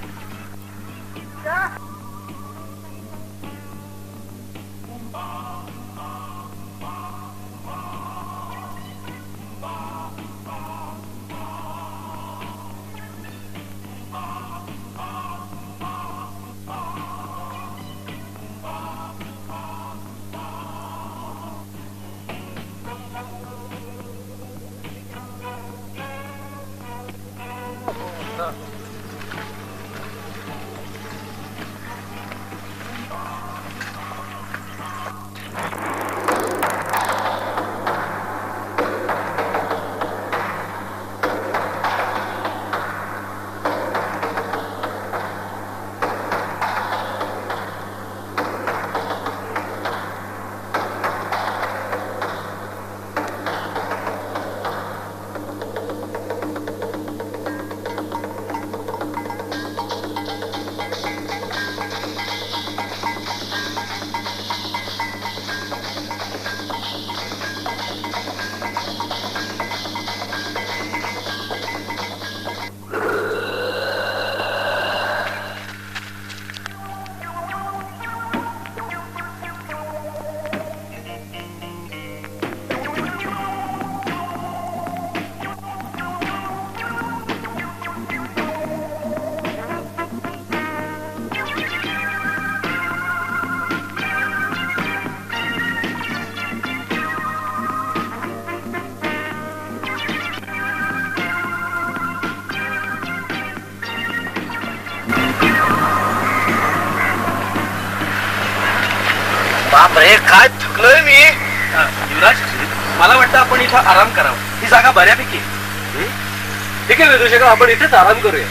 बापरे, काय थकलोय मी. युवराज, मला वाटतं आपण इथं आराम करावा. ही जागा बऱ्यापैकी आहे. ठीक आहे विदूषक, आपण इथेच आराम करूया.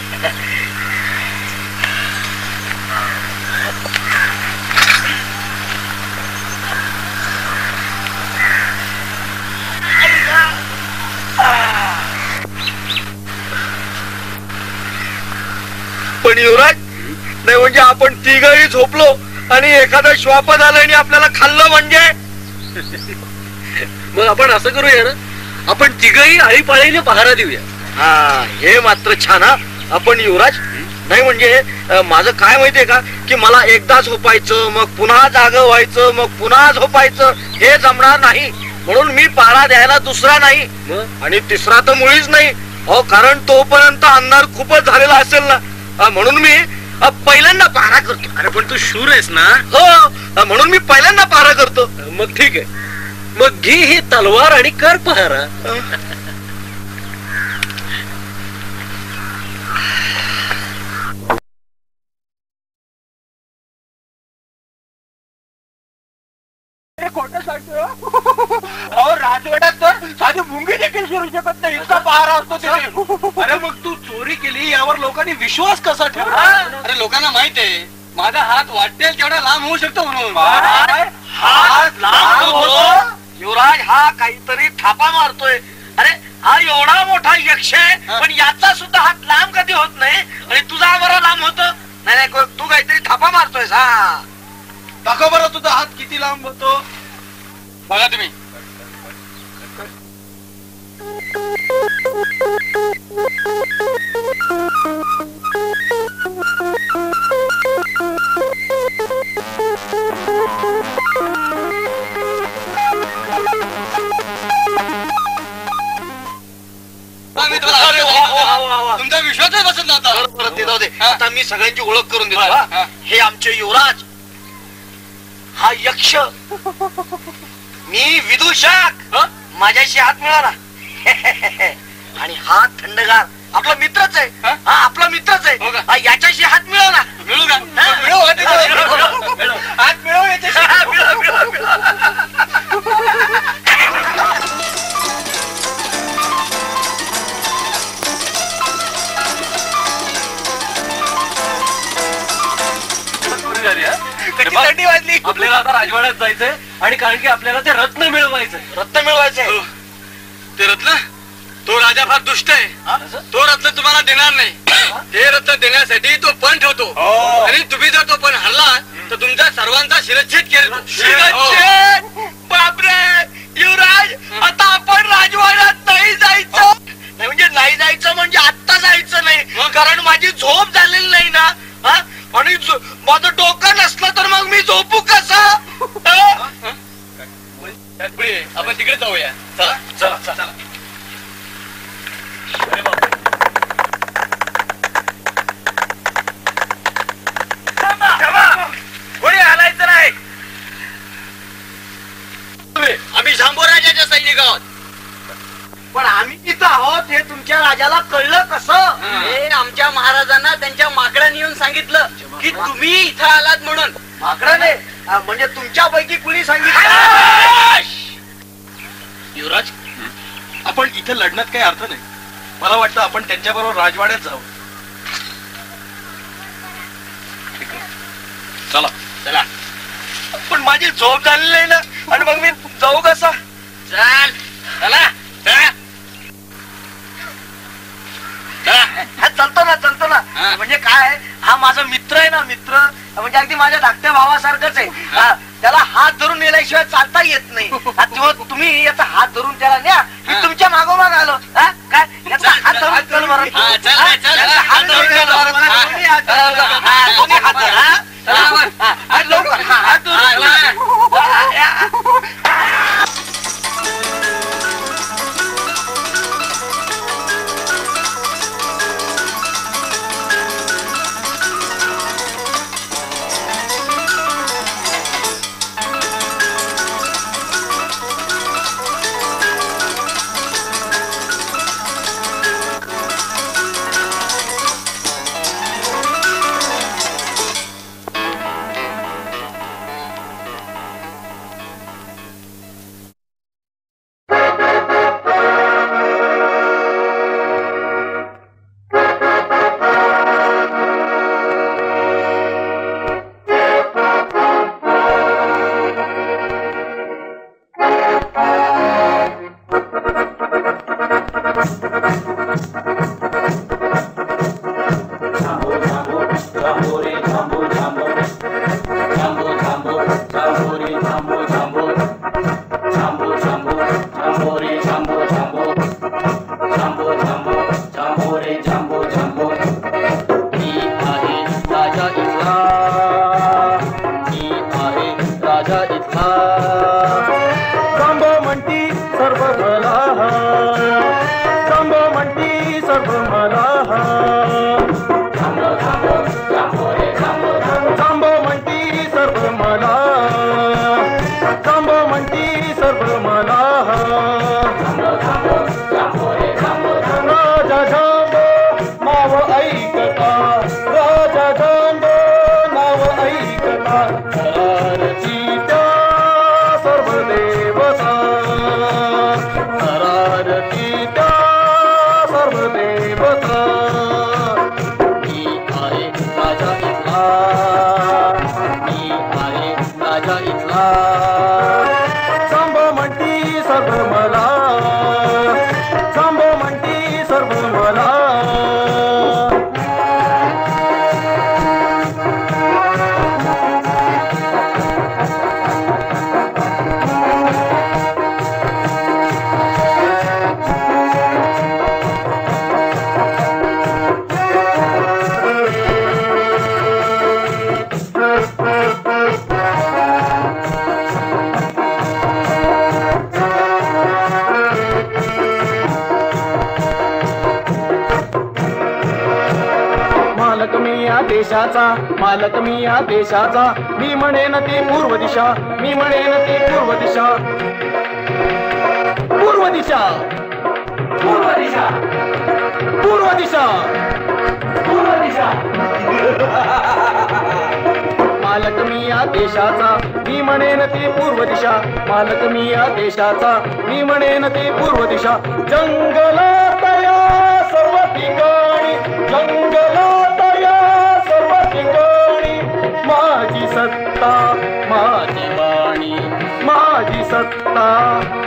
पण युवराज, नाही म्हणजे आपण तिघही झोपलो आणि एखादं श्वाप झालं आणि आपल्याला खाल्लं म्हणजे? मग आपण असं करूया ना, आपण तिघही आळीपाळीने पहारा देऊया. हा, हे मात्र छान. हा आपण युवराज, नाही म्हणजे माझं काय माहितीये का, की मला एकदा झोपायचं, मग पुन्हा जागं व्हायचं, मग पुन्हा झोपायचं, हे जमणार नाही. म्हणून मी पहारा द्यायला दुसरा नाही आणि तिसरा तर मुळीच नाही. हो, कारण तोपर्यंत अंधार खूपच झालेला असेल ना. म्हणून मी पहिल्यांदा पहारा करतो. अरे पण तू शूर आहेस ना? हो, म्हणून मी पहिल्यांदा पहारा करतो. मग ठीक आहे, मग घे ही तलवार आणि कर पहारा. खोटं सांगतो. अहो, राजवाड्यात तर साधी मुंगी देखील शिरू शकत नाही, इतका पहारा असतो तिथे. अरे मग तू चोरी केली यावर लोकांनी विश्वास कसा ठेवला? अरे लोकांना माहित आहे माझा हात वाटेल तेवढा लांब होऊ शकतो म्हणून. हात लांब होतो? युवराज हा काहीतरी थापा मारतोय. अरे हा एवढा मोठा यक्ष आहे, पण याचा सुद्धा हात लांब कधी होत नाही आणि तुझा बरा लांब होतो. नाही, तू काहीतरी थापा मारतोय. हा, दाखव बरं तुझा हात किती लांब होतो. बघा तुम्ही. तुमचा विश्वासच बसत नव्हता. आता मी सगळ्यांची ओळख करून देतो. हे आमचे युवराज, हा यक्ष, मी विदूषक माझ्याशी हात मिळाला आणि हात थंडगार आपला मित्रच आहे. हा आपला मित्रच आहे. याच्याशी हात मिळवला. मिळू का? हात मिळव याच्याशी. वाजली. आपल्याला आता राजवाड्यात जायचंय आणि कारण की आपल्याला ते रत्न मिळवायचंय. रत्न मिळवायचंय. ते रत्न तो राजा फार दुष्ट आहे. तो रत्न तुम्हाला देणार नाही. ते रत्न देण्यासाठी तो पण ठेवतो आणि तुम्ही जर तो पण हरला तर तुमच्या सर्वांचा शिरच्छेद केला. बापरे युवराज, आता आपण राजवाड्यात नाही जायचं. नाही म्हणजे नाही जायचं म्हणजे आत्ता जायचं नाही, कारण माझी झोप झालेली नाही ना. आणि माझं डोकं नसलं तर मग मी झोपू कसं? आपण तिकडे जाऊया. चला चला चला. कोणी हलायचं नाही. आम्ही झांबोराजाच्या सैनिक आहोत. पण आम्ही तिथं आहोत हे तुमच्या राजाला कळलं कसं? हे आमच्या महाराजांना त्यांच्या माकडाने येऊन सांगितलं की तुम्ही इथं आलात म्हणून. माकडाने म्हणजे तुमच्यापैकी कुणी सांगितलं? युवराज, आपण इथे लढण्यात काही अर्थ नाही. मला वाटतं आपण त्यांच्याबरोबर राजवाड्यात जाऊ. चला चला. पण माझी झोप झालेली नाही ना, आणि मग मी जाऊ कसा? चल चला. चालतो ना. म्हणजे काय, हा माझा मित्र आहे ना. मित्र म्हणजे अगदी माझ्या धाकट्या भावासारखंच आहे. त्याला हात धरून नेल्याशिवाय चालता येत नाही. तेव्हा तुम्ही याचा हात धरून त्याला न्या. मी तुमच्या मागोमाग आलो. काय याचा हात धरून चल बरं. हात धरून मालक मी या देशाचा. मी म्हणेन ती पूर्व दिशा, मी म्हणेन ती पूर्व दिशा. पूर्व दिशा, पूर्व दिशा, पूर्व दिशा, पूर्व दिशा. मालक मी या देशाचा, मी म्हणेन ती पूर्व दिशा. मालक मी या देशाचा, मी म्हणेन ती पूर्व दिशा. जंगलात या सर्व ठिकाणी, जंगलात या सर्व ठिकाणी माझी सत्ता, माझी वाणी, माझी सत्ता,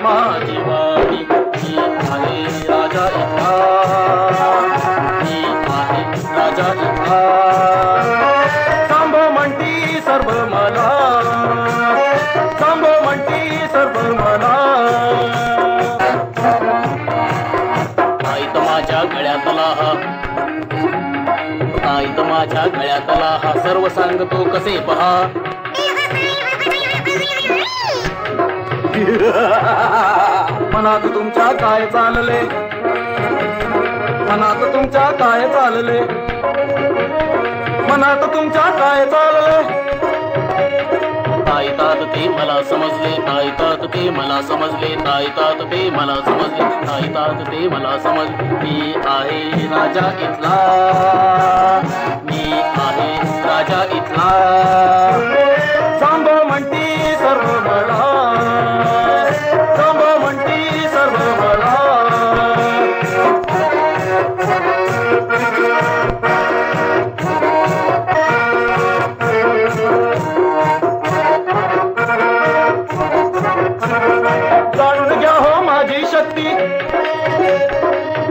माझी वाणी. मी आहे राजा इथला, मी आहे राजा इथला. सांभ म्हणती सर्व मला, सांभ म्हणती सर्व मला. आईत माझ्या गळ्यातला हा, आईत माझ्या गळ्यातला हा सर्व सांगतो कसे पहा. मनात तुमच्या काय चालले, मनात तुमच्या काय चालले, मनात तुमच्या काय चालले. ताईतात ते मला समजले, ताईतात ते मला समजले, ताईतात ते मला समजले, ताईतात ते मला समजले. मी आहे राजा इथला, मी आहे राजा इथला. सांभ म्हणती सर्व मला, सांभ म्हणती सर्व मला. जाणून घ्या हो माझी शक्ती,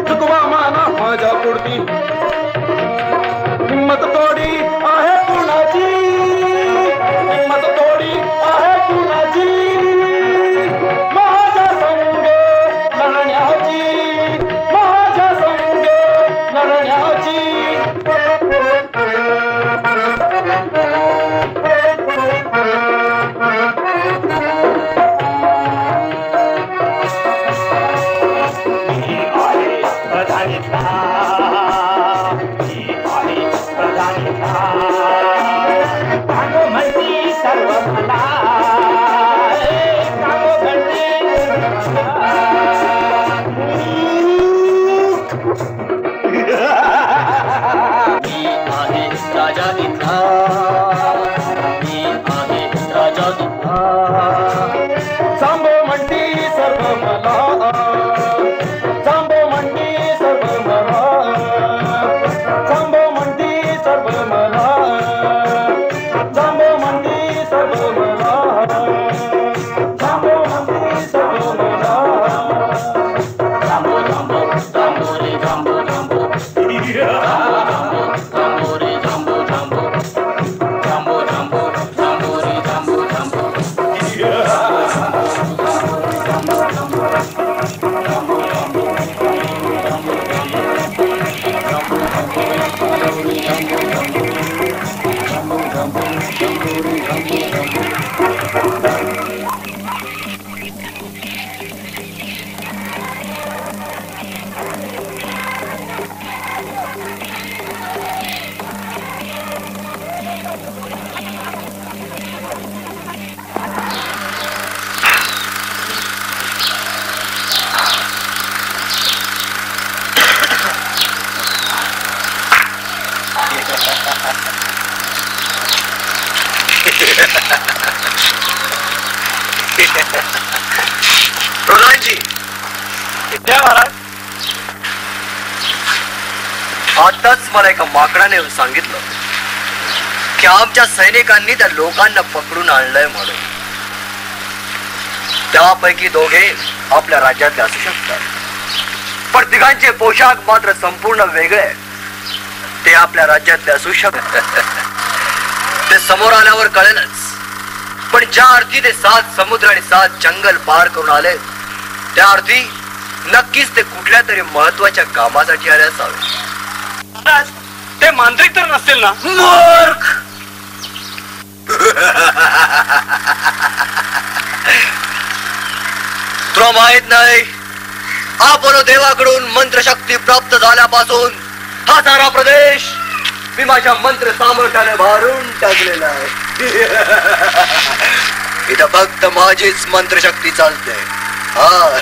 चुकवा माना माझ्या पुढती. हिम्मत थोडी आहे कुणाची, हिम्मत थोडी आहे कुणाची. माझ्या संगे लढण्याची, माझ्या संगे लढण्याची. राजा इथला, मी आहे राजा इथला. सांभ म्हणती सर्व मला, सांभ म्हणती सर्व मला, सांभ म्हणती सर्व मला, सांभ म्हणती सर्व मला, सांभ म्हणती सर्व मला. जांबो जांबो जांबो रे जांबो जांबो, जांबो रे जांबो जांबो, जांबो जांबो जांबो रे जांबो जांबो. प्रधानजी, जय महाराज. आताच मला एका माकडाने येऊन सांगितलं की आमच्या सैनिकांनी त्या लोकांना पकडून आणलंय म्हणून. त्यापैकी दोघे आपल्या राज्यातले असू शकतात, पण तिघांचे पोशाख मात्र संपूर्ण वेगळे. ते आपल्या राज्यातले असू शकतात, ते समोर आल्यावर कळेलच. पण ज्या अर्थी ते 7 समुद्र आणि 7 जंगल पार करून आले, त्या अर्थी नक्कीच ते कुठल्या तरी महत्वाच्या कामासाठी आले असावे. महाराज, ते मांत्रिक तर नसतील ना? मूर्ख! तुला माहित नाही, अपोलो देवाकडून मंत्रशक्ती प्राप्त झाल्यापासून हा सारा प्रदेश मी माझ्या मंत्र सामर्थ्याने भारून टाकलेला आहे. इथं फक्त माझीच मंत्रशक्ती चालते. हा,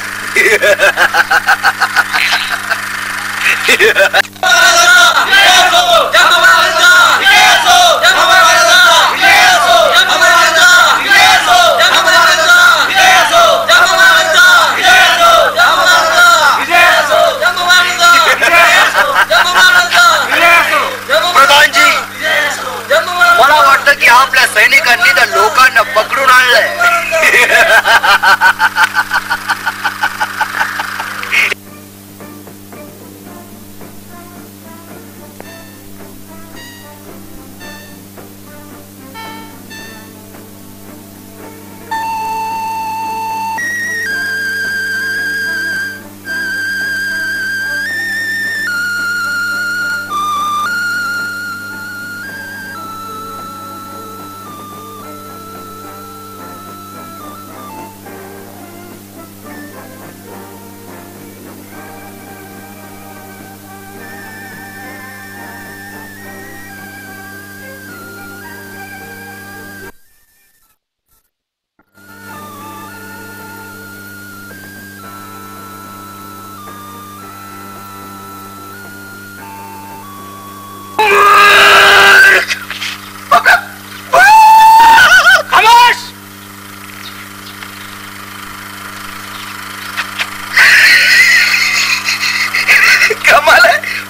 प्रधानजी, मला वाटतं की आपल्या सैनिकांनी त्या लोकांना पकडून आणलंय.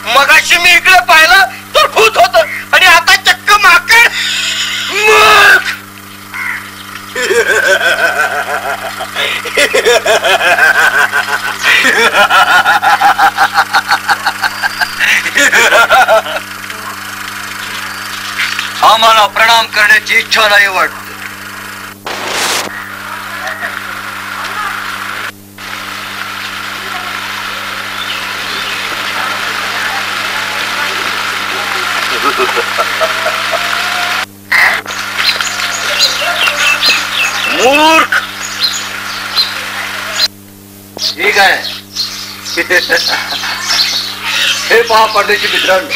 मगाशी मी इकडे पाहिलं तर भूत होत आणि आता चक्क माकड. आम्हाला प्रणाम करण्याची इच्छा नाही वाटत. मूर्ख. ठीक आहे. हे पहा परदेशी मित्रांनो,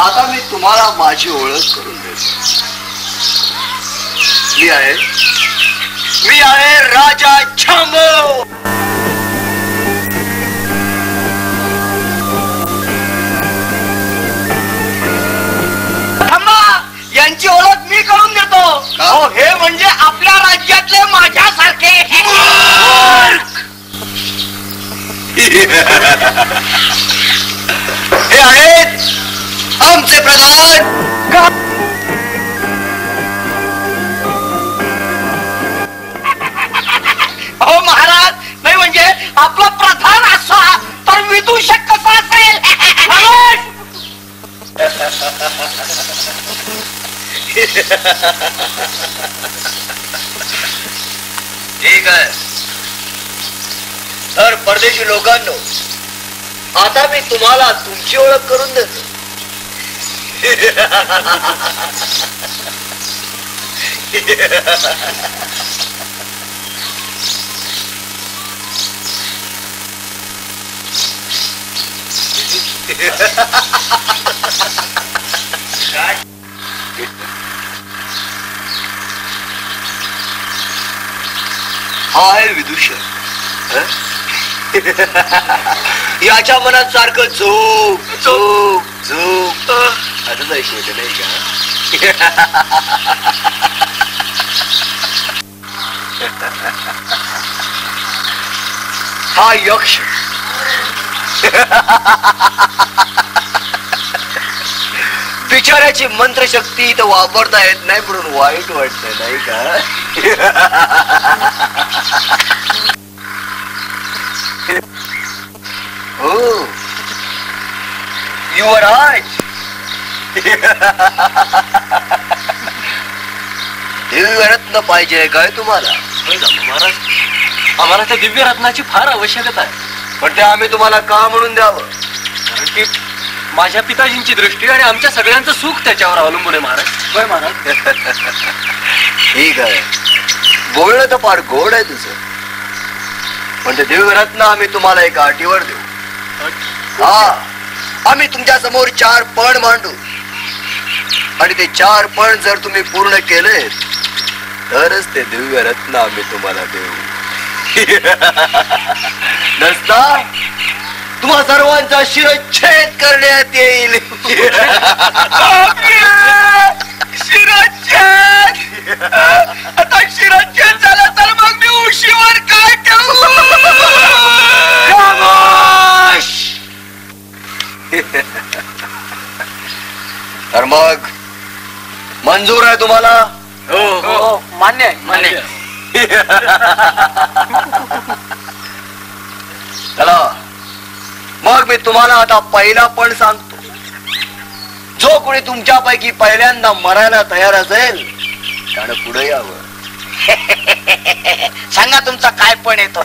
आता मी तुम्हाला माझी ओळख करून देतो. मी आहे राजा झांबो. यांची ओळख मी करून देतो. हे म्हणजे आपल्या राज्यातले माझ्यासारखे. हे आहेत आमचे प्रधान. हो महाराज, नाही म्हणजे आपला प्रधान असा तर विदूषक कसा असेल. ठीक आहे. तर परदेशी लोकांनो, आता मी तुम्हाला तुमची ओळख करून देतो. हा आहे विदूषक. याच्या मनात सारखं झोप झोप झोप असंच ऐकू नाही का. हा यक्ष. बिचाऱ्याची मंत्रशक्ती तर वापरता येत नाही म्हणून वाईट वाटत नाही का. हो, युवराज. दिव्य रत्न पाहिजे काय तुम्हाला. महाराज, आम्हाला त्या दिव्य रत्नाची फार आवश्यकता आहे. पण ते आम्ही तुम्हाला का म्हणून द्यावं. कारण की माझ्या पिताजींची दृष्टी आणि आमच्या सगळ्यांचं सुख त्याच्यावर अवलंबून आहे महाराज. होय महाराज. ठीक आहे, बोलणं तर फार गोड आहे तुझं. पण ते दिव्य रत्न आम्ही तुम्हाला एका अटीवर देऊ. हा, आम्ही तुमच्या समोर 4 पण मांडू आणि ते 4 पण जर तुम्ही पूर्ण केले तरच ते दिव्य रत्न आम्ही तुम्हाला देऊ. नसता तुम्हा सर्वांचा शिरच्छेद करण्यात येईल. शिरच्छेद. आता शिरच्छेद झाला तर मग मी उशीवर काय ठेवू? खामोश. तर मग मंजूर आहे तुम्हाला? हो हो मान्य आहे मान्य. चला मग मी तुम्हाला आता पहिला पण सांगतो. जो कोणी तुमच्यापैकी पहिल्यांदा मरायला तयार असेल त्यानं पुढे यावं. सांगा तुमचा काय पण येतो.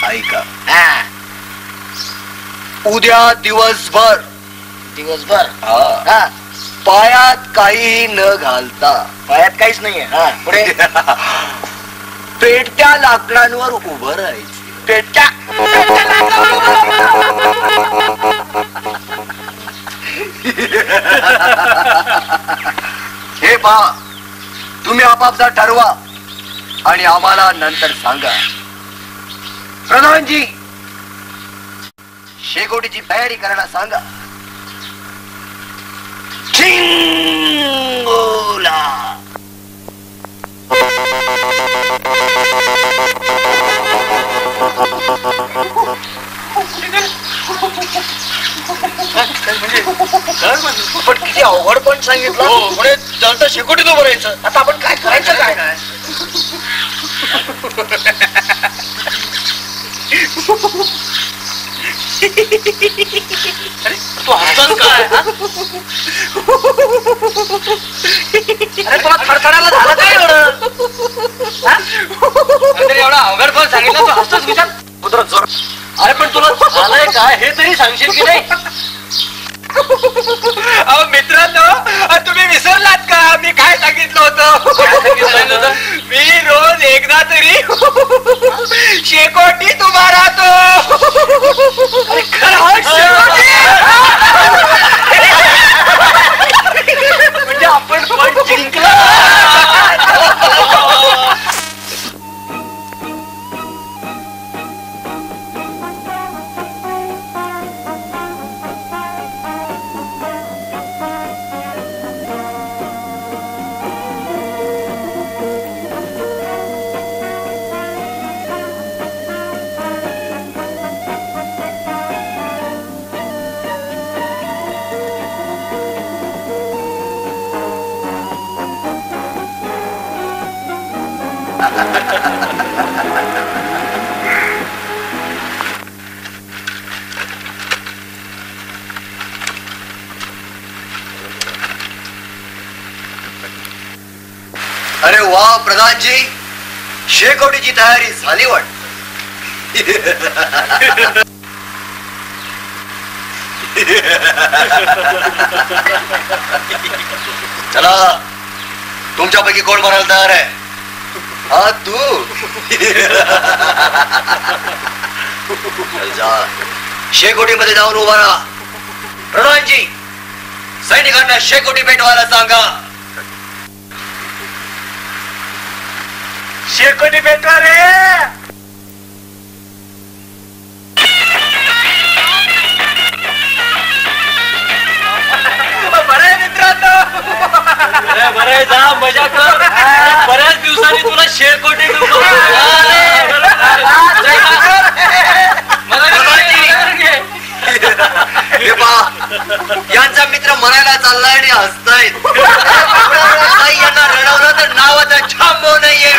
ऐका, उद्या दिवसभर पायात काही न घालता, पायात काहीच नाहीये, पुढे पेटत्या लाकडांवर उभं राहायचं. पेटच्या हे पहा, तुम्ही आपापसात ठरवा आणि आम्हाला नंतर सांगा. प्रधानजी शेकोटीची तयारी करायला सांगा. चिंगोला. पण किती अवघड पण सांगितलं. पुढे जलता शेकोटीत उभं राहायचं. आता आपण काय करायचं काय? तू हसतोस काय? अरे तुला थरथरायला झालं काय एवढं? एवढा अवघड पण सांगितलं तू हसतोस विचार. अरे पण तुला झालंय काय हे तरी सांगशील की नाही? अहो मित्रांनो, तुम्ही विसरलात का मी काय सांगितलं होतं? मी रोज एकदा तरी शेकोटीत उभा राहतो. म्हणजे आपण पण जिंकलो. अरे वा प्रधानजी, शेकोटीची तयारी झाली वाट. चला तुमच्यापैकी कोण म्हणायला तयार आहे? हा तू. जा शेकोटीमध्ये जाऊन उभा राहा. प्रधानजी सैनिकांना शेकोटी पेटवायला सांगा. शेकोटी पेटवा रे. बरं मित्रांनो, बरं जा मजा कर. बऱ्याच दिवसांनी तुला शेकोटी यांचा मित्र म्हणायला चाललाय आणि हसतायत. यांना रडवलं तर नावाचा छांबो नाहीये.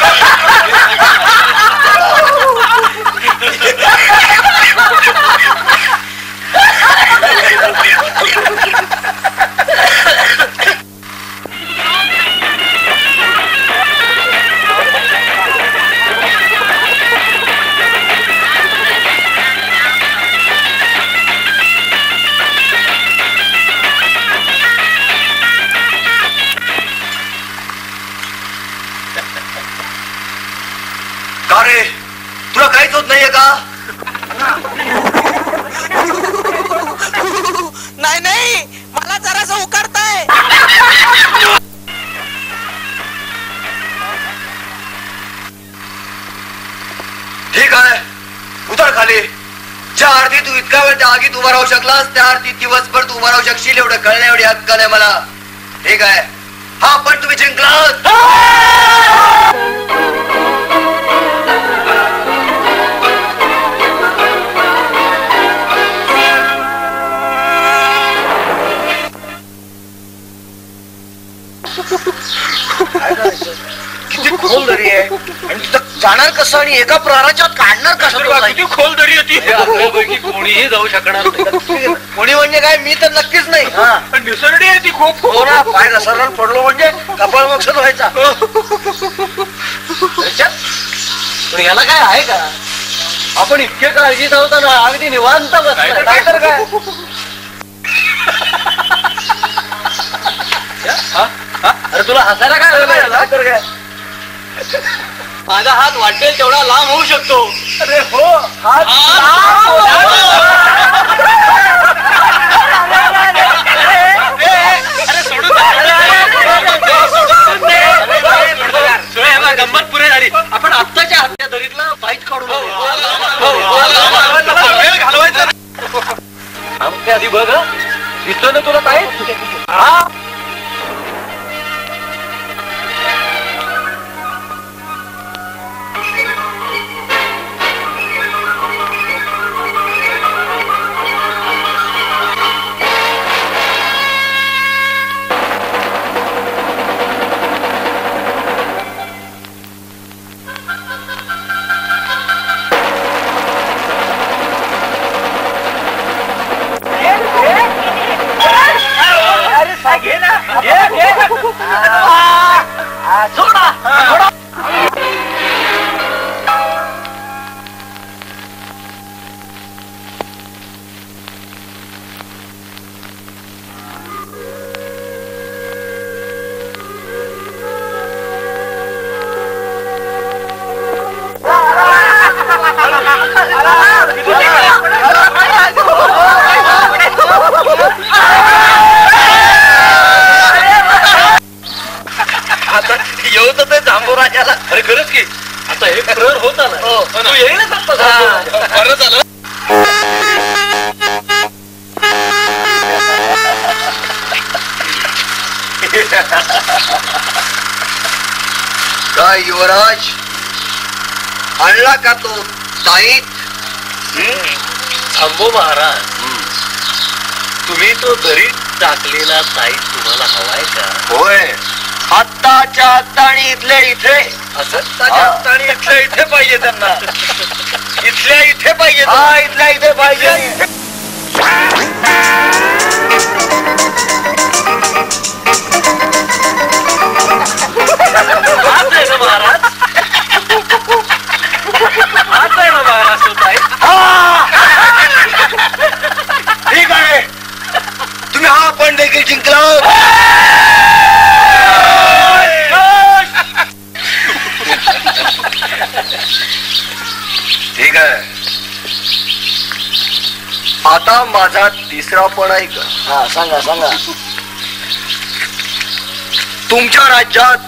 त्या आगीत उभा राहू शकलास त्या आरती दिवसभर तू उभा राहू शकशील एवढं कळण्या एवढी अक्कल आहे मला. ठीक आहे, हा पण तुम्ही जिंकलात. किती खोल दरी आहे आणि तिथं जाणार कसं आणि एका प्रहाराच्या काढणार कसं? किती खोल दरी होती. आपल्यापैकी कोणीही जाऊ शकणार नाही. कोणी म्हणजे काय, मी तर नक्कीच नाही. पण निसरडी आहे ती खूप. हो ना, पाय घसरला पडलो म्हणजे कपाळ मोक्षच व्हायचा. पण याला काय आहे का? आपण इतके काळजीत आहोत ना, अगदी निवांत बसलाय. नाहीतर काय. अरे तुला हसायला काय नाहीतर काय. माझा हात वाटेल तेवढा लांब होऊ शकतो. अरे हो, हात गंमत पुरे झाली. आपण आत्ताच्या हातच्या दरीतला बाईट काढून घालवायचं. आमच्या आधी बघ, दिसतो ना तुला काय. अरे खरंच की आता एक प्रहर होत आला. तू येईलच बरं झालं. काय युवराज आणला का तो ताईत? थांबो महाराज, तुम्ही तो दरीत टाकलेला ताईत तुम्हाला हवाय का? होय, आत्ताच्या आत्ता आणि इथल्या इथे. आणि इथल्या इथे पाहिजे त्यांना. इथल्या इथे पाहिजे. हा, इथल्या इथे पाहिजे. महाराज आहे ना महाराज तो ताईत. ठीक आहे, तुम्ही हा पण देखील जिंकला. ठीक आहे, आता माझा तिसरा पण आहे का? हा, सांगा सांगा. तुमच्या राज्यात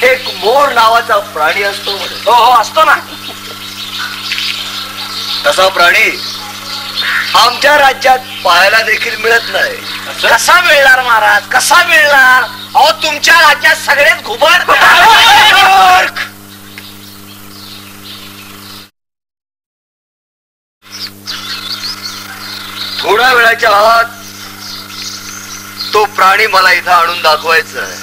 एक मोर नावाचा प्राणी असतो. हो हो, असतो ना. तसा प्राणी आमच्या राज्यात पाहायला देखील मिळत नाही. कसा मिळणार महाराज, कसा मिळणार? अहो, तुमच्या राज्यात सगळेच घुबड. थोड्या वेळाच्या आत तो प्राणी मला इथं आणून दाखवायचा आहे.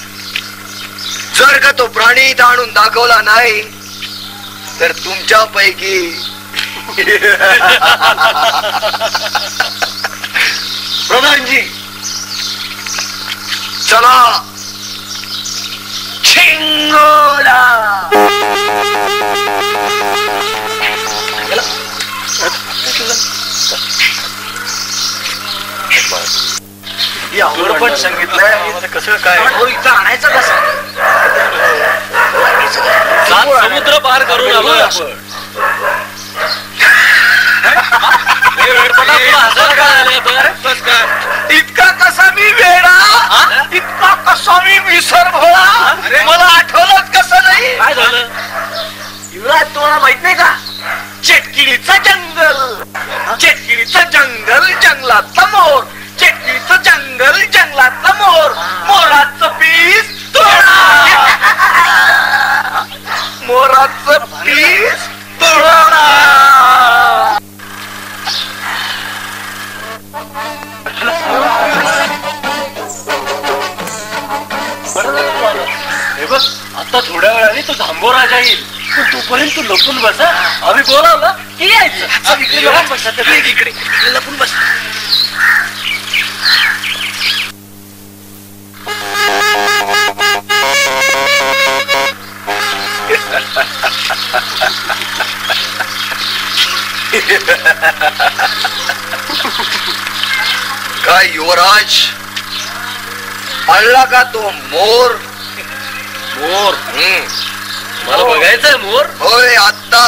जर का तो प्राणी इथं आणून दाखवला नाही तर तुमच्यापैकी प्रधानजी चला छिंगोला. यावर पण सांगितलंय. कसं काय इथं आणायचं कसं? समुद्र पार करून आलोय आपण. इतका कसा मी वेडा, इतका कसा मी विसर भोळा, मला आठवलंच कसं नाही. काय झालं युवराज, तुम्हाला माहित नाही का, चेटकिडीचं जंगल. चेकिरीचं जंगल जंगलातला मोर, चेकिरीचं जंगल जंगलातला मोर, मोराचं पीस तोडा, मोराचं पीस तोडा. हे बघ, आता थोड्या वेळाने तो झांबो राजा येईल, पण तोपर्यंत तू लपून बसा. आम्ही बोलावलं की यायचं. इकडे लपून बसा, इकडे लपून बसा. काय युवराज, आणला का तो मोर? मोर? मला बघायचंय मोर. होय, आत्ता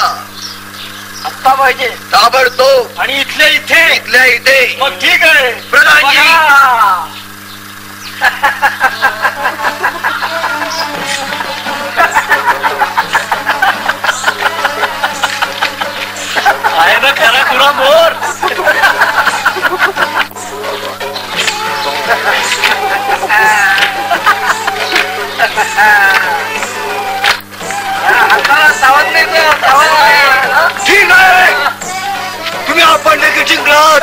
आत्ता पाहिजे, ताबडतोब. आणि इथल्या इथे? इथल्या इथे. मग ठीक आहे प्रधानजी. आहे ना खरा खुरा मोर. ठीक आहे, तुम्ही आपण देखील जिंकलात.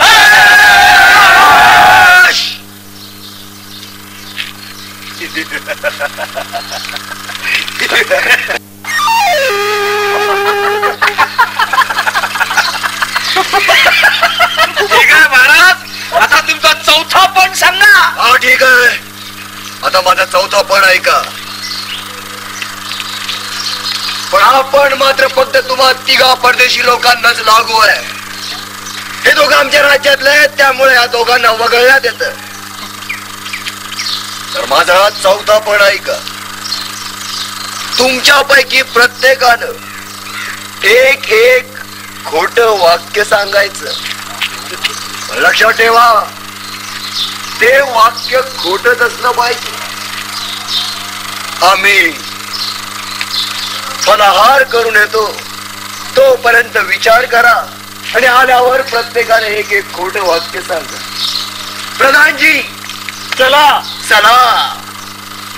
ठीक आहे महाराज, आता तुमचा चौथा पण सांगा. हा ठीक आहे, आता माझा चौथा पण ऐका. पण हा पण मात्र फक्त तुम्हा तिघा परदेशी लोकांनाच लागू आहे. हे दोघं आमच्या राज्यातले आहेत, त्यामुळे या दोघांना वगळण्यात येत. तर माझा हा चौथा पण ऐका. तुमच्यापैकी प्रत्येकानं एक एक खोट वाक्य सांगायचं. लक्षात ठेवा, ते वाक्य खोटच असलं पाहिजे. आम्ही फलाहार करून येतो, तोपर्यंत विचार करा आणि आल्यावर प्रत्येकाने एक एक खोट वाक्य सांगा. प्रधानजी, चला चला.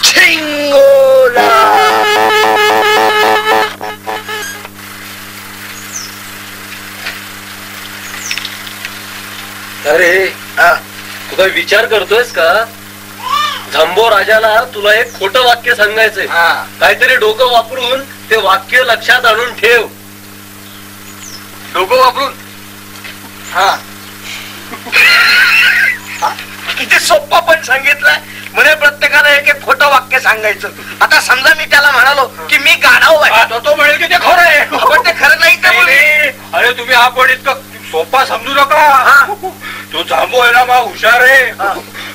झिंगोला. अरे तू काही विचार करतोयस का? झांबो राजाला तुला एक खोटं वाक्य सांगायचंय. काहीतरी डोकं वापरून ते वाक्य लक्षात आणून ठेव. डोकं वापरून? हा, किती सोपं पण सांगितलंय. म्हणे प्रत्येकाला एक एक खोटं वाक्य सांगायचं. आता समजा मी त्याला म्हणालो की मी गाढव आहे, तो म्हणेल की ते खरं आहे. पण ते खरं नाही तर अरे तुम्ही हा पण इतकं सोपा समजू नका. तो झांबो आहे ना, मा हुशार आहे.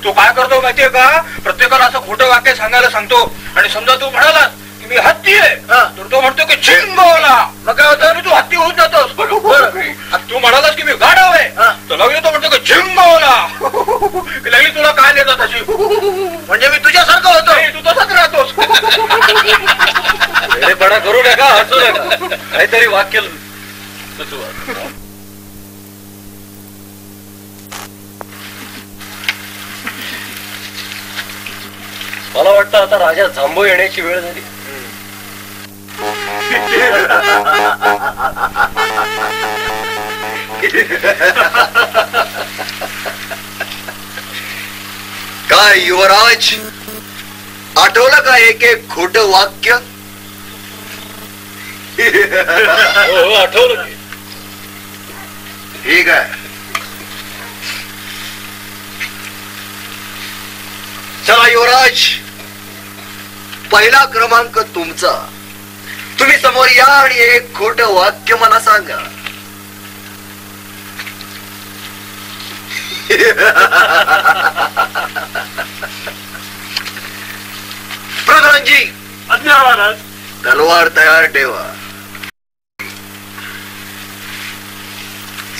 तो काय करतो माहितीये का, प्रत्येकाला असं खोटं वाक्य सांगायला सांगतो. आणि समजा तू म्हणाला की मी हत्ती आहे, तर तो म्हणतो की झिंगोला. मग काय होतं, तू हत्ती होऊन जातोस. तू म्हणालास की मी गाढव आहे, तर लगेच तो म्हणतो की झिंगोला. लगेच तुला काय देतात त्याची. म्हणजे मी तुझ्यासारखं होतो. तू तसंच राहतोस. वेडेपणा करू नका, हसू नका. काहीतरी वाक्य सुचवा. मला वाटतं आता राजा झांबो येण्याची वेळ झाली. काय युवराज, आठवलं का एक एक खोट वाक्य? हो, आठवलं की. ठीक आहे, चला युवराज, पहिला क्रमांक तुमचा. तुम्ही समोर या आणि एक खोट वाक्य मला सांगा. प्रधानजी, आज्ञा महाराज. तलवार तयार ठेवा.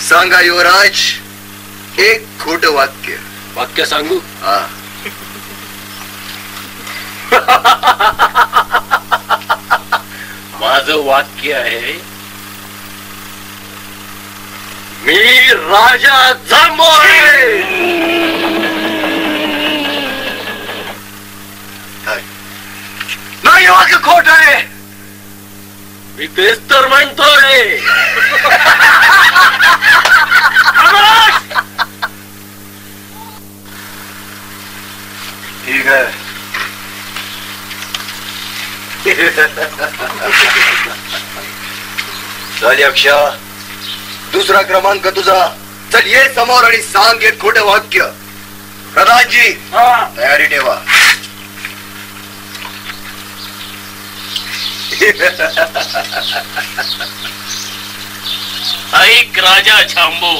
सांगा युवराज, एक खोट वाक्य. वाक्य सांगू? हा. माझं वाक्य आहे, मी राजा जांबो आहे. नाही वाक्य खोट आहे. मी तेच तर म्हणतोय. ठीक आहे. चल यक्षा, दुसरा क्रमांक तुझा. चल ये समोर आणि सांग एक खोटं वाक्य. प्रधानजी तयारी ठेवा. ऐक राजा छांबो,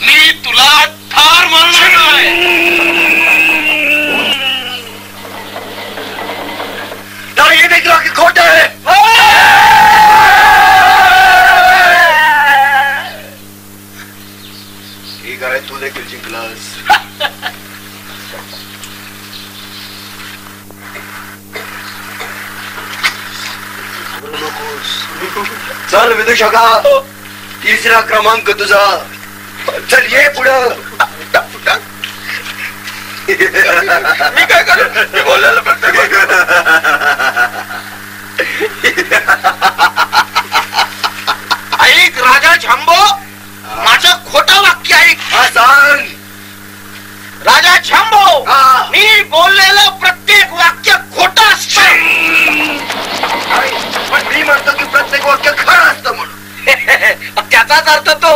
मी तुला ठार मारणार आहे. ये देख रहा कि खोटा है. ठीक आहे, तू देखील जिंकलास. चल विदूषका, तिसरा क्रमांक तुझा. चल ये पुढं. मी काय करू? मी बोलायला ऐक राजा छांबो, माझं खोटं वाक्य ऐक. सांग. राजा छांबो, मी बोललेलं प्रत्येक वाक्य खोटं असतं. पण मी म्हणतो की प्रत्येक वाक्य खरं असतं म्हणून. त्याचाच अर्थ तो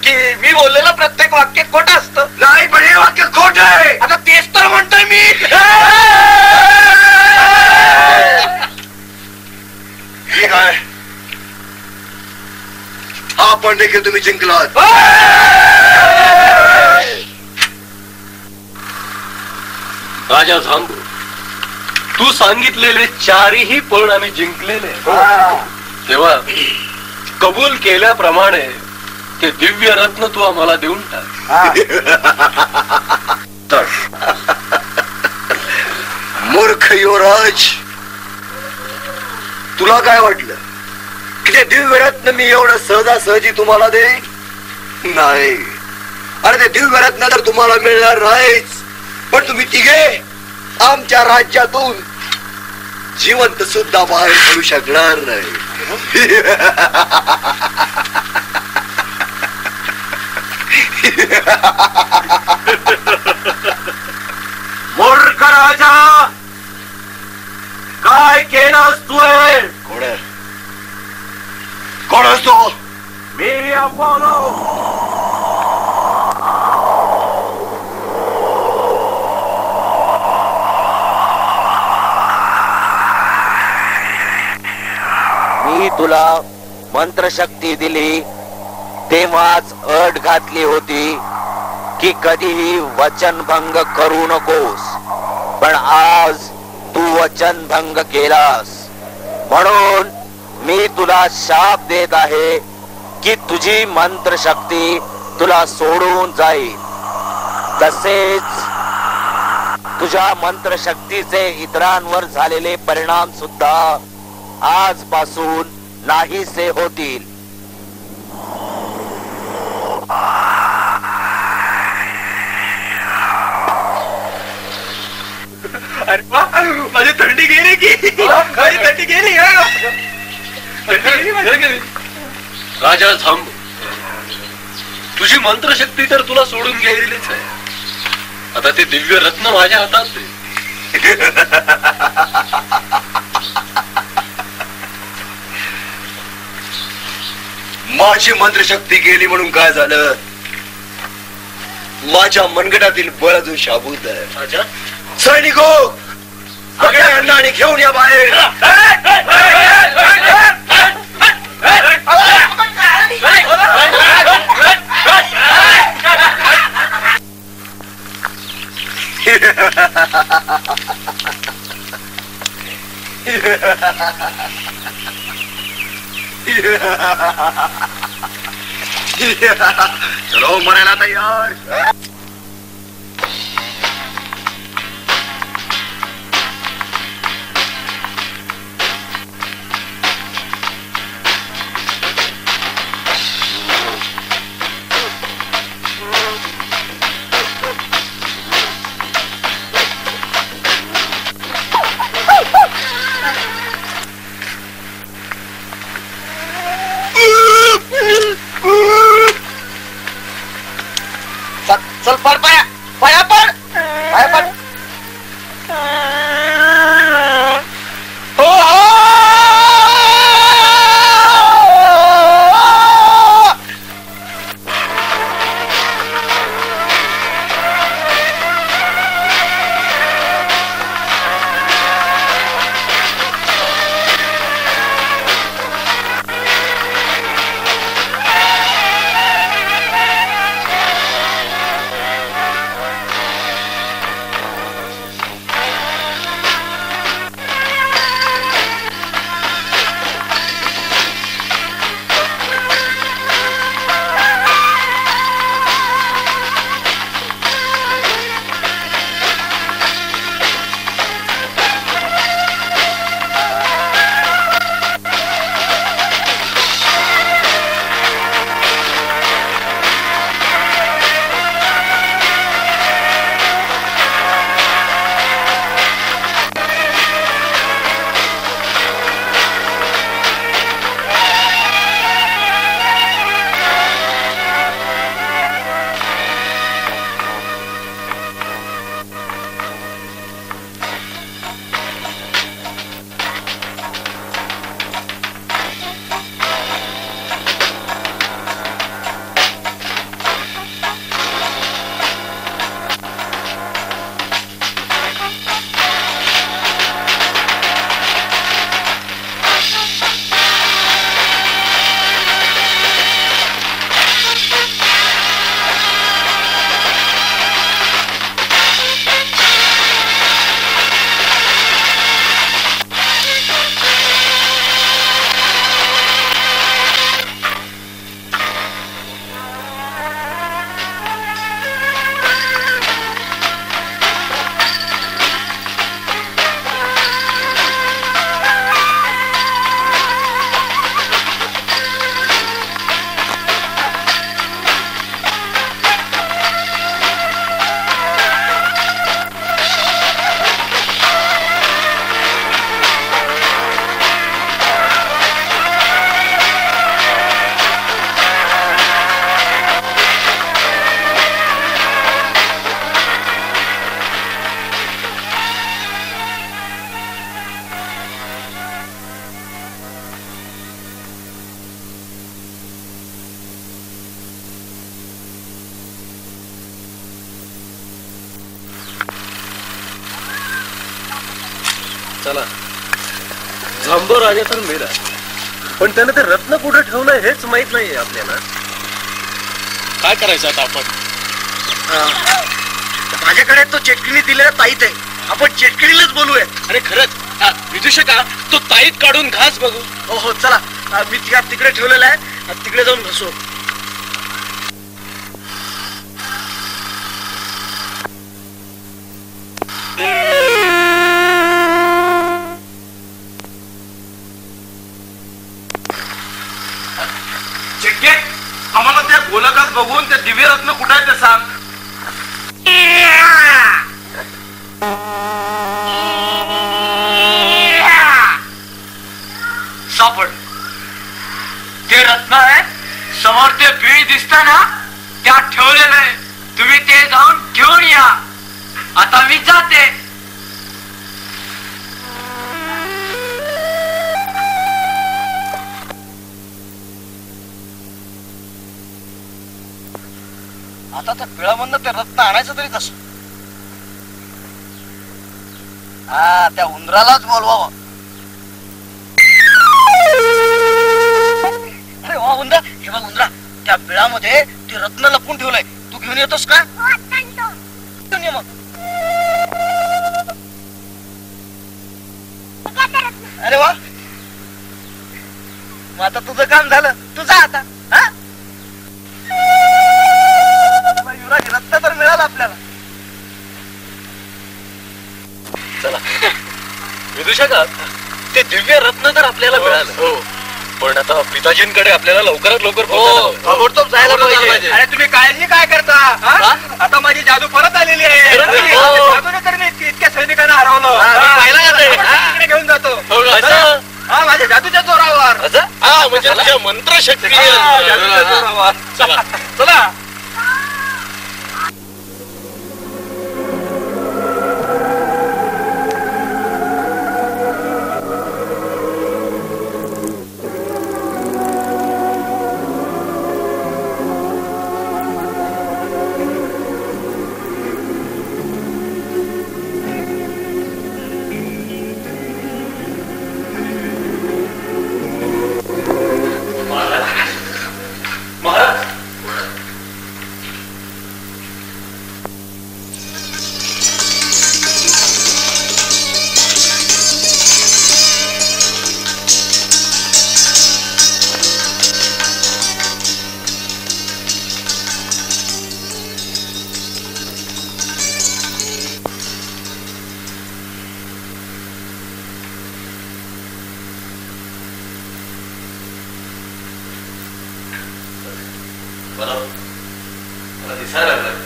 की मी बोललेलं प्रत्येक वाक्य खोटं असतं. नाही, पण हे वाक्य खोट आहे. आता तेच तर म्हणतोय मी. ठीक आहे, हा पण देखील तुम्ही जिंकलात. राजा झांबू, तू सांगितलेले चारही पण आम्ही जिंकलेले. तेव्हा कबूल केल्याप्रमाणे ते दिव्य रत्न तू आम्हाला देऊन टाक. मूर्ख युवराज, तुला काय वाटलं की ते दिव्य रत्न मी एवढं सहजासहजी तुम्हाला दे? नाही. अरे ते दिव्य रत्न तर तुम्हाला मिळणार नाहीच, पण तुम्ही तिघे आमच्या राज्यातून जिवंत सुद्धा बाहेर पडू शकणार नाही. मूर्ख राजा, काय केलास तू? कोण आहे? कोण असतो? मी अपोलो. मी तुला मंत्रशक्ती दिली तेव्हाच अट घातली होती की कधीही वचनभंग करू नकोस, पण आज तू वचनभंग केलास. म्हणून मी तुला शाप देत आहे की तुझी मंत्रशक्ती तुला सोडून जाईल. तसेच तुझ्या मंत्रशक्तीचे इतरांवर झालेले परिणाम सुद्धा आजपासून नाहीसे होतील. अरे वा, माझी थंडी गेली की? माझी थंडी गेली. राजा झांबू, तुझी मंत्रशक्ती तर तुला सोडून गेलेलीच आहे. आता ते दिव्य रत्न माझ्या हातात आहे. माझी मंत्रशक्ती गेली म्हणून काय झालं? माझ्या मनगटातील बळ अजून शाबूत आहे. सैनिको, सगळ्यांना आणि घेऊन या बाहेर. चलो मरायला तयार. चल पड पाया पाया पड पाया पड चला झांबो राजा तर मेला, पण त्याने ते रत्न कुठे ठेवलंय हेच माहित नाहीये आपल्याला. काय करायचं आता आपण? माझ्याकडे तो चेटकिणी दिलेला ताईत आहे, आपण चेटकिणीलाच बोलूया. अरे खरंच विदूषका तो ताईत काढून घास बघू. हो हो चला, मी तिकडे ठेवलेला आहे, तिकडे जाऊन घासू. आम्हाला त्या गोलकात बघून त्या दिव्य रत्न कुठे आहे ते सांग. सापड ते रत्न आहे समोर, ते बिळ दिसत ना त्यात ठेवलेलं आहे. तुम्ही ते जाऊन घेऊन या. आता मी जाते. आता त्या पिळामधनं ते रत्न आणायचं तरी कसं? हा, त्या उंदरालाच बोलवावं. अरे वा उंदरा, हे बघ उंदरा, त्या पिळामध्ये ते रत्न लपून ठेवलंय. तू घेऊन येतोस का? घेऊन ये मग. अरे वा, मग आता तुझं काम झालं. तू जा आता. हा, युवराज रत्न तर मिळालं आपल्याला. चला विदूषका, ते दिव्य रत्न तर आपल्याला मिळालं. हो, पण आता पिताजींकडे आपल्याला लवकरात लवकर ताबडतोब जायला पाहिजे. अरे तुम्ही काळजी काय करता? आता माझी जादू परत आलेली आहे. जादूने तर मी इतक्या सैनिकांना हरवलं. तिकडे घेऊन जातो. हा, माझ्या जादूच्या जोरावर. म्हणजे तुझ्या मंत्रशक्ती. चला चला. मला दिसायला लागलं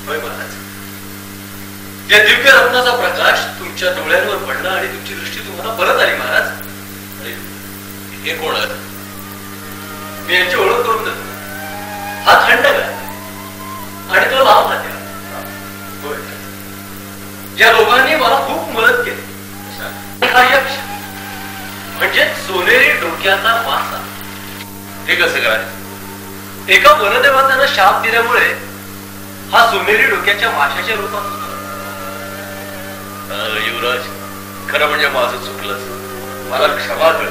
होय महाराज. या दिव्य रत्नाचा प्रकाश तुमच्या डोळ्यांवर पडला आणि तुमची दृष्टी तुम्हाला परत आली महाराज. हे कोण आहे? मी यांची ओळख करून देतो. हा खंडक आणि तो लाभ हात्या. या दोघांनी मला खूप मदत केली. हा यक्ष म्हणजे सोनेरी डोक्याचा मासा. हे कसं काय? एका वनदेवतानं शाप दिल्यामुळे हा सोनेरी डोक्याच्या माशाच्या रूपात होता. युवराज, खरं म्हणजे माझं चुकलं, मला क्षमा कर.